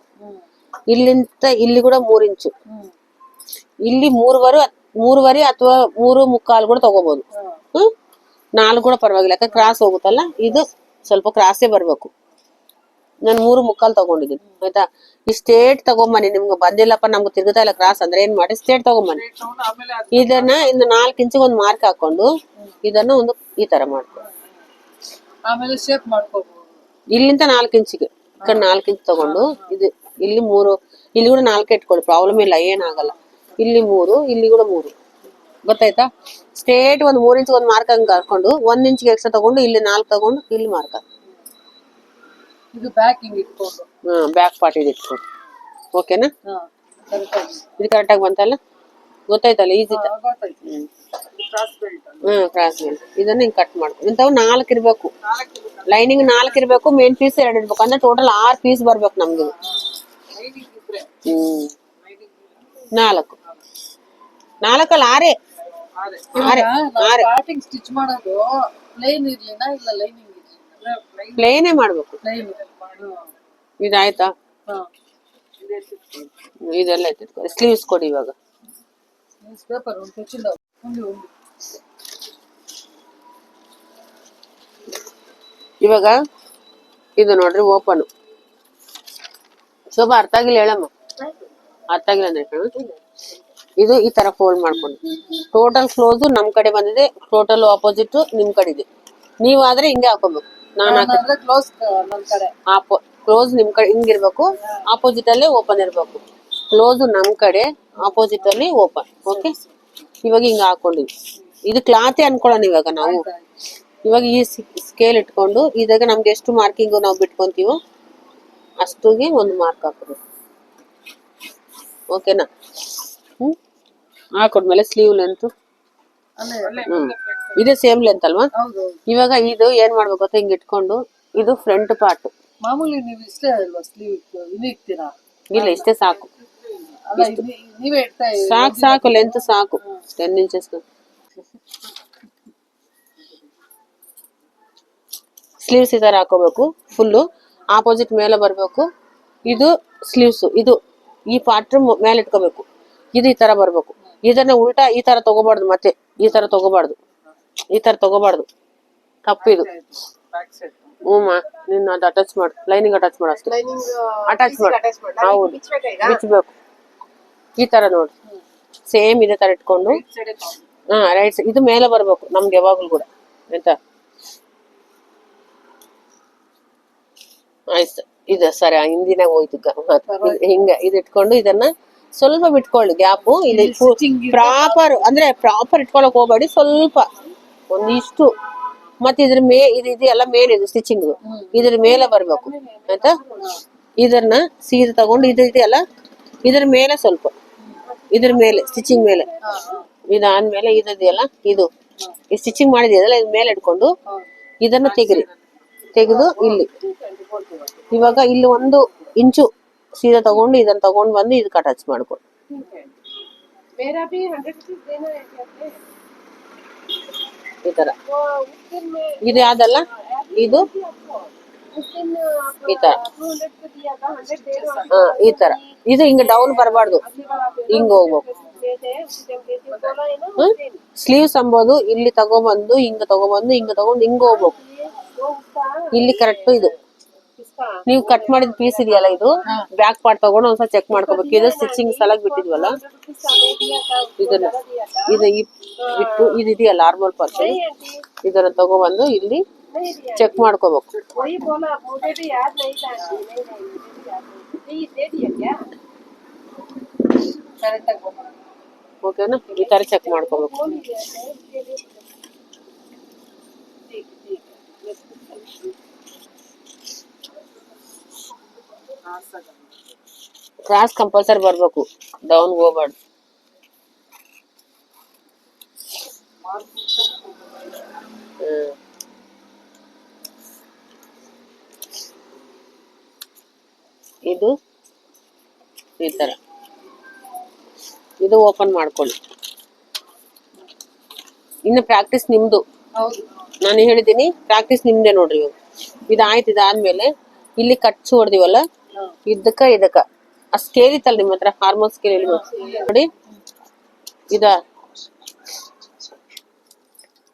ಇಲ್ಲಿಂದ ಇಲ್ಲಿ ಕೂಡ 3 ಇಂಚು. ಇಲ್ಲಿ 3.5 ಅಥವಾ 3.25 ಕೂಡ ತಗೋಬಹುದು. 4 ಕೂಡ ಪರವಾಗಿಲ್ಲ, ಯಾಕಂದ್ರೆ ಕ್ರಾಸ್ ಹೋಗುತ್ತಲ್ಲ. ಇದು ಸ್ವಲ್ಪ ಕ್ರಾಸೇ ಬರ್ಬೇಕು. ನಾನು 3.25 ತಗೊಂಡಿದ್ದೀನಿ. ಆಯ್ತಾ? ಈ ಸ್ಟೇಟ್ ತಗೊಂಬನ್ನಿ. ನಿಮ್ಗೆ ಬಂದಿಲ್ಲಪ್ಪ ನಮ್ಗೆ ತಿರುಗುತ್ತಾ ಇಲ್ಲ ಕ್ರಾಸ್ ಅಂದ್ರೆ ಏನ್ ಮಾಡಿ, ಸ್ಟೇಟ್ ತಗೊಂಬನ್ನಿ. ಇದನ್ನ ಇನ್ನು 4 ಇಂಚಿಗೆ ಒಂದು ಮಾರ್ಕ್ ಹಾಕೊಂಡು ಇದನ್ನ ಒಂದು ಈ ತರ ಮಾಡ್ಕೊ. ಆಮೇಲೆ ಶೇಪ್ ಮಾಡ್ಕೋಬಹುದು. ಇಲ್ಲಿಂದ 4 ಇಂಚಿಗೆ ಈ ಕಡೆ 4 ಇಂಚ್ ತಗೊಂಡು ಇದು ಇಲ್ಲಿ 3, ಇಲ್ಲಿ ಕೂಡ 4 ಇಟ್ಕೊಳ್ಳಿ, ಪ್ರಾಬ್ಲಮ್ ಇಲ್ಲ, ಏನಾಗಲ್ಲ. ಇಲ್ಲಿ 3, ಇಲ್ಲಿ ಕೂಡ 3. ಗೊತ್ತಾಯ್ತಾ? ಸ್ಟೇಟ್ ಒಂದು 3 ಇಂಚ್ ಒಂದು ಮಾರ್ಕ್ ಹಂಗೆ ಹಾಕೊಂಡು 1 ಇಂಚಿಗೆ ಎಕ್ಸ್ಟ್ರಾ ತಗೊಂಡು ಇಲ್ಲಿ 4 ತಗೊಂಡು ಇಲ್ಲಿ ಮಾರ್ಕ್ ಹಾಕಿ. ಇದು ಬ್ಯಾಕ್ ಹಿಂಗ್ ಇಟ್ಕೊಂಡು ಬ್ಯಾಕ್ ಪಾರ್ಟ್ ಇದು ಇಟ್ಕೊಂಡು. ಓಕೆನಾ? ಇದು ಕರೆಕ್ಟಾಗಿ ಬಂತಲ್ಲ? ಗೊತ್ತಾಯ್ತಲ್ಲ? ಈಸಿ. ಕ್ರಾಸ್ ಬೆಲ್ಟ್ ಇದನ್ನ ಹಿಂಗ್ ಕಟ್ ಮಾಡ್ಕೊ. ಇಂಥವು 4 ಇರ್ಬೇಕು. ಲೈನಿಂಗ್ 4 ಇರ್ಬೇಕು, ಮೇನ್ ಪೀಸ್ 2 ಇರ್ಬೇಕು. ಅಂದ್ರೆ ಟೋಟಲ್ 6 ಪೀಸ್ ಬರ್ಬೇಕು ನಮ್ಗೆ. 4 ಅಲ್ಲ 6. ಸ್ಟಾರ್ಟಿಂಗ್ ಸ್ಟಿಚ್ ಮಾಡೋದು ಪ್ಲೇನ್ ಇರ್ಲಿನ ಇಲ್ಲ ಲೈನಿಂಗ್ ಪ್ಲೇನೇ ಮಾಡ್ಬೇಕು. ಇದಾಯ್ತಾ? ಇದೆಲ್ಲ ಎತ್ತಿಟ್ಕೊಡಿ. ಸ್ಲೀವ್ಸ್ ಕೊಡಿ. ಇವಾಗ ಪೇಪರ್ ಇವಾಗ ಇದು ನೋಡ್ರಿ ಓಪನ್. ಶೋಭಾ ಅರ್ಥ ಆಗಿಲ್ಲ ಹೇಳಮ್ಮ. ಅರ್ಥ ಆಗಿಲ್ಲ ಅಂದ್ರೆ ಇದು ಈ ತರ ಫೋಲ್ಡ್ ಮಾಡ್ಕೊಂಡು ಟೋಟಲ್ ಕ್ಲೋಸ್ ನಮ್ ಕಡೆ ಬಂದಿದೆ, ಟೋಟಲ್ ಆಪೋಸಿಟ್ ನಿಮ್ ಕಡೆ ಇದೆ. ನೀವಾದ್ರೆ ಹಿಂಗೆ ಹಾಕೋಬೇಕು. ಕ್ಲೋಸ್ ನಿಮ್ ಕಡೆ ಹಿಂಗಿರ್ಬೇಕು, ಆಪೋಸಿಟ್ ಅಲ್ಲೇ ಓಪನ್ ಇರ್ಬೇಕು. ಕ್ಲೋಸ್ ನಮ್ ಕಡೆ, ಆಪೋಸಿಟ್ ಅಲ್ಲಿ ಓಪನ್. ಓಕೆ? ಇವಾಗ ಹಿಂಗ ಹಾಕೊಂಡಿವಿ. ಇದು ಕ್ಲಾತೆ ಅನ್ಕೊಳ್ಳೋಣ ಇವಾಗ ನಾವು. ಇವಾಗ ಈ ಸ್ಕೇಲ್ ಇಟ್ಕೊಂಡು ಇದಾಗ ನಮ್ಗೆ ಎಷ್ಟು ಮಾರ್ಕಿಂಗ್ ನಾವು ಬಿಟ್ಕೊಂತೀವೋ ಅಷ್ಟುಗೆ ಒಂದು ಮಾರ್ಕ್ ಹಾಕೋಬೇಕು. ಓಕೆನಾ? ಹಾಕೊಡ್ಮೇಲೆ ಸ್ಲೀವ್ ಲೆಂತ್ ಇದೇ ಸೇಮ್ ಲೆಂತ್ ಅಲ್ವಾ? ಇವಾಗ ಇದು ಏನ್ ಮಾಡ್ಬೇಕು ಗೊತ್ತಾ, ಹಿಂಗ್ ಇಟ್ಕೊಂಡು ಇದು ಫ್ರಂಟ್ ಪಾರ್ಟ್. ಮಾಮೂಲಿ ನೀವು ಇಷ್ಟೇ ಅಲ್ವಾ ಸ್ಲೀವ್ ಇಕ್ತೀರಾ? ಇಲ್ಲ, ಇಷ್ಟೇ ಸಾಕು. ನೀವೇ ಸಾಕು ಲೆಂತ್ ಸಾಕು. 10 ಇಂಚಸ್. ಸ್ಲೀವ್ಸ್ ಈ ತರ ಹಾಕೋಬೇಕು. ಫುಲ್ಲು ಆಪೋಸಿಟ್ ಮೇಲೆ ಬರ್ಬೇಕು. ಇದು ಸ್ಲೀವ್ಸ್, ಇದು ಈ ಪಾರ್ಟ್ ಮೇಲೆ ಇಟ್ಕೋಬೇಕು. ಇದು ಈ ತರ ಬರ್ಬೇಕು. ಇದನ್ನ ಉಲ್ಟಾ ಈ ತರ ತಗೋಬಾರ್ದು, ಮತ್ತೆ ಈ ತರ ತಗೋಬಾರ್ದು, ಈ ತರ ತಗೋಬಾರ್ದು. ತಪ್ಪಿದು. ನಿನ್ನ ಅದು ಅಟ್ಯಾಚ್ ಮಾಡು, ಲೈನಿಂಗ್ ಅಟ್ಯಾಚ್ ಮಾಡು ಅಷ್ಟೇ. ಅಟ್ಯಾಚ್ ಮಾಡು. ಹೌದು, ಬಿಚ್ಚಬೇಕು. ಈ ತರ ನೋಡಿ, ಸೇಮ್ ಇದೇ ತರ ಇಟ್ಕೊಂಡು ರೈಟ್ ಸೈಡ್ ಇದು ಮೇಲೆ ಬರ್ಬೇಕು ನಮ್ಗೆ ಯಾವಾಗ್ಲೂ ಕೂಡ. ಆಯ್ತಾ? ಆಯ್ತು. ಇದು ಸರಿ ಹಿಂದಿನ ಹೋಯ್ತು. ಹಿಂಗ ಇದು ಇಟ್ಕೊಂಡು ಇದನ್ನ ಸ್ವಲ್ಪ ಬಿಟ್ಕೊಳ್ಳಿ ಗ್ಯಾಪು. ಇಲ್ಲಿ ಪ್ರಾಪರ್ ಅಂದ್ರೆ ಪ್ರಾಪರ್ ಇಟ್ಕೊಳಕ್ ಹೋಗ್ಬೇಡಿ, ಸ್ವಲ್ಪ ಒಂದಿಷ್ಟು. ಮತ್ತೆ ಇದ್ರ ಇದೆಯಲ್ಲ ಮೇನ್, ಇದು ಸ್ಟಿಚಿಂಗ್ ಇದ್ರ ಮೇಲೆ ಬರ್ಬೇಕು. ಆಯ್ತಾ? ಇದನ್ನ ಸೀದಾ ತಗೊಂಡು ಇದು ಇದೆಯಲ್ಲ ಇದ್ರ ಮೇಲೆ ಸ್ವಲ್ಪ, ಇದ್ರ ಮೇಲೆ ಸ್ಟಿಚಿಂಗ್ ಮೇಲೆ, ಇದಾದ್ಮೇಲೆ ಇದೆಯಲ್ಲ ಇದು ಈ ಸ್ಟಿಚಿಂಗ್ ಮಾಡಿದೆಯಲ್ಲ ಇದ್ ಮೇಲೆ ಇಟ್ಕೊಂಡು ಇದನ್ನ ತೆಗೆದು ಇಲ್ಲಿ ಇವಾಗ ಇಲ್ಲಿ 1 ಇಂಚು ಸೀದಾ ತಗೊಂಡು ಇದನ್ನ ತಗೊಂಡು ಬಂದು ಇದಕ್ಕೆ ಅಟ್ಯಾಚ್ ಮಾಡ್ಕೊಂಡು ಈ ತರ. ಇದು ಯಾವ್ದಲ್ಲ, ಇದು ಈ ತರ. ಈ ತರ ಇದು ಹಿಂಗ ಡೌನ್ ಬರಬಾರ್ದು, ಹಿಂಗ ಹೋಗ್ಬೇಕು. ಸ್ಲೀವ್ಸ್ ಅಂಬೋದು ಇಲ್ಲಿ ತಗೊಬಂದು ಹಿಂಗ ತಗೊಬಂದು ಹಿಂಗ ತಗೊಂಡು ಹಿಂಗ ಹೋಗ್ಬೇಕು. ಇಲ್ಲಿ ಕರೆಕ್ಟ್ ಇದು ನೀವು ಕಟ್ ಮಾಡಿದ ಪೀಸ್ ಇದೆಯಲ್ಲ, ಇದು ಬ್ಯಾಕ್ ಪಾರ್ಟ್ ತಗೊಂಡು ಒಂದ್ಸಲ ಚೆಕ್ ಮಾಡ್ಕೋಬೇಕು. ಇದು ಸ್ಟಿಚಿಂಗ್ ಸಲಾಗಿ ಬಿಟ್ಟಿದ್ವಲ್ಲ, ಇದನ್ನ ಬಿಟ್ಟು ಇದೆಯಲ್ಲ ನಾರ್ಮಲ್ ಪಾರ್ಟ್, ಇದನ್ನ ತಗೊಬಂದು ಇಲ್ಲಿ ಚೆಕ್ ಮಾಡ್ಕೋಬೇಕು. ಓಕೆನಾ? ಈ ತರ ಚೆಕ್ ಮಾಡ್ಕೋಬೇಕು. ಕ್ರಾಸ್ ಕಂಪಲ್ಸರಿ ಬರ್ಬೇಕು, ಡೌನ್ ಹೋಗ್ಬಾರ್ದು. ಇದು ಈ ತರ ಇದು ಓಪನ್ ಮಾಡ್ಕೊಳ್ಳಿ. ಇನ್ನು ಪ್ರಾಕ್ಟೀಸ್ ನಿಮ್ದು. ನಾನು ಹೇಳಿದ್ದೀನಿ ಪ್ರಾಕ್ಟೀಸ್ ನಿಮ್ದೆ ನೋಡ್ರಿ. ಇದಾಯ್ತು. ಇದಾದ್ಮೇಲೆ ಇಲ್ಲಿ ಕಟ್ಸ್ ಹೊಡ್ದಿವಲ್ಲ, ಇದಕ್ಕ ಆ ಸ್ಕೇಲ್ ಇತ್ತಲ್ಲ ನಿಮ್ಮ ಹತ್ರ, ಹಾರ್ಮೋನ್ ಸ್ಕೇಲ್ ನೋಡಿ.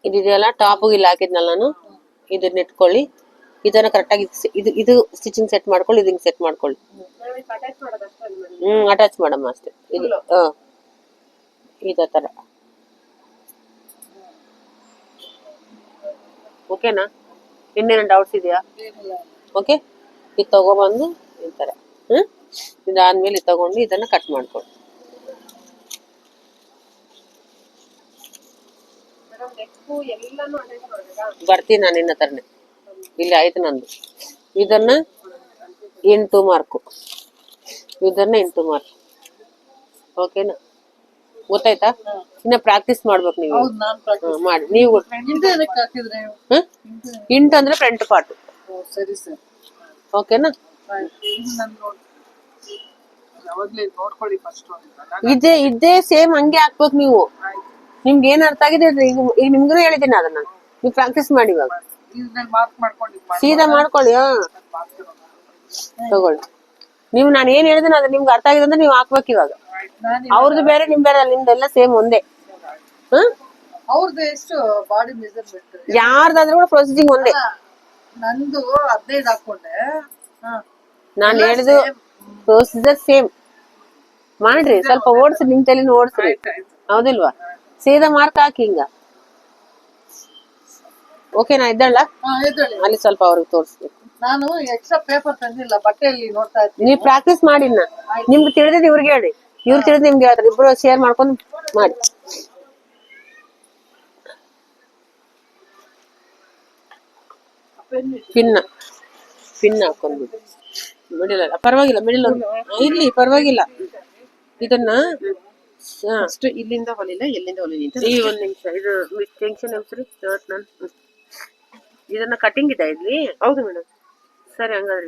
ಇದೆಯಲ್ಲ ಟಾಪ್ ಇಲ್ಲಿ ಹಾಕಿದ್ನಲ್ಲ ನಾನು, ಇದನ್ನ ಇಟ್ಕೊಳ್ಳಿ. ಇದನ್ನ ಕರೆಕ್ಟಾಗಿ ಇದು ಸ್ಟಿಚಿಂಗ್ ಸೆಟ್ ಮಾಡ್ಕೊಳ್ಳಿ. ಇದನ್ನ ಸೆಟ್ ಮಾಡ್ಕೊಳ್ಳಿ. ಅಟ್ಯಾಚ್ ಮಾಡಮ್ಮ ಅಷ್ಟೇ. ಇದು ಇದೇ ತರ. ಓಕೆನಾ? ಇನ್ನೇನು ಡೌಟ್ಸ್ ಇದೆಯಾ? ಓಕೆ. ಇದು ತಗೊಬಂದು ಈ ತರ ಇದಾದ್ಮೇಲೆ ಇದು ತಗೊಂಡು ಇದನ್ನ ಕಟ್ ಮಾಡ್ಕೊಳ್ಳಿ. ಬರ್ತೀನಿ ನಾನು ನಿನ್ನ ಹತ್ರನೇ. ಇಲ್ಲಿ ಆಯ್ತು ನಂದು. ಇದನ್ನ 8 ಮಾರ್ಕು, ಇದನ್ನ 8 ಮಾರ್ಕ್. ಓಕೆನಾ? ಗೊತ್ತಾಯ್ತಾ? ಇನ್ನ ಪ್ರಾಕ್ಟೀಸ್ ಮಾಡ್ಬೇಕು ನೀವು. ಮಾಡಿ ನೀವು. ಇಂಟು ಅಂದ್ರೆ ಫ್ರಂಟ್ ಪಾರ್ಟ್. ಓಕೆನಾ? ಇದೇ ಸೇಮ್ ಹಂಗೆ ಹಾಕ್ಬೇಕು ನೀವು. ನಿಮ್ಗೆ ಏನ್ ಅರ್ಥ ಆಗಿದೆ ಈಗ ನಿಮ್ಗೂ ಹೇಳಿದ್ದೀನಿ ಅದನ್ನ. ನೀವು ಪ್ರಾಕ್ಟೀಸ್ ಮಾಡಿ ಇವಾಗ. ಸೀದಾ ಮಾಡ್ಕೊಳ್ಳಿ. ತಗೊಳ್ಳಿ. ನೀವು ನಾನು ಏನ್ ಹೇಳಿದ್ದೀನಿ ಅದು ನಿಮ್ಗೆ ಅರ್ಥ ಆಗಿದೆ ಅಂದ್ರೆ ನೀವು ಹಾಕ್ಬೇಕು ಇವಾಗ. ಅವ್ರದ್ದು ಬೇರೆ ನಿಮ್ ಬೇರೆ, ನಿಮ್ದೆಲ್ಲ ಸೇಮ್ ಒಂದೇ. ಯಾರ್ದಾದ್ರೂ ಕೂಡ ಪ್ರೊಸೀಜಿಂಗ್ ಒಂದೇ. ನಂದು 15 ಹಾಕೊಂಡೆ. ನಾನು ಹೇಳಿದ್ದು ಪ್ರೊಸೀಜರ್ ಸೇಮ್ ಮಾಡ್ರಿ. ಸ್ವಲ್ಪ ಓಡಿಸ್ರಿ, ನಿಮ್ ತಲೆನ ಓಡಿಸ್ರಿ. ಹೌದಿಲ್ವಾ? ಸೀದಾ ಮಾರ್ಕ್ ಹಾಕಿ ಹಿಂಗ. ಓಕೆನಾ? ಇದ್ದಲ್ಲ ಅಲ್ಲಿ ಸ್ವಲ್ಪ ಅವ್ರಿಗೆ ತೋರಿಸ್ಬೇಕು. ನಾನು ಎಕ್ಸ್ಟ್ರಾ ಪೇಪರ್ ತಂದಿಲ್ಲ, ಬಟ್ಟೆಯಲ್ಲಿ ನೋಡ್ತಾ ಇರ್ತೀನಿ. ನೀವು ಪ್ರಾಕ್ಟೀಸ್ ಮಾಡಿ. ನಿಮ್ಗೆ ತಿಳಿದಿದ್ದು ಇವ್ರಿಗೆ ಹೇಳಿ, ಇವ್ರು ತಿಳಿದ್ ನಿಮ್ಗೆ ಹೇಳ್ತಾರೆ. ಇಬ್ರು ಶೇರ್ ಮಾಡ್ಕೊಂಡು ಮಾಡಿ. ಪಿನ್ ಹಾಕೊಂಡ್ಬಿಟ್ಟು ಮಿಡಿಲ್ ಅಲ್ಲ, ಪರವಾಗಿಲ್ಲ. ಮಿಡಿಲ್ ಇಲ್ಲಿ ಪರವಾಗಿಲ್ಲ. ಇದನ್ನ ಇಲ್ಲಿಂದ ಹೊಲಿಲ್ಲ, ಎಲ್ಲಿಂದ ಹೊಲಿಲ್ಲ. ಈ ಒಂದ್ ನಿಮಿಷ, ಇದು ಟೆನ್ಷನ್ ಶರ್ಟ್ ನಾನು ಇದನ್ನ ಕಟಿಂಗ್ ಇದೆ ಇಲ್ಲಿ. ಹೌದು ಮೇಡಮ್. ಸರಿ, ಹಂಗಾದ್ರೆ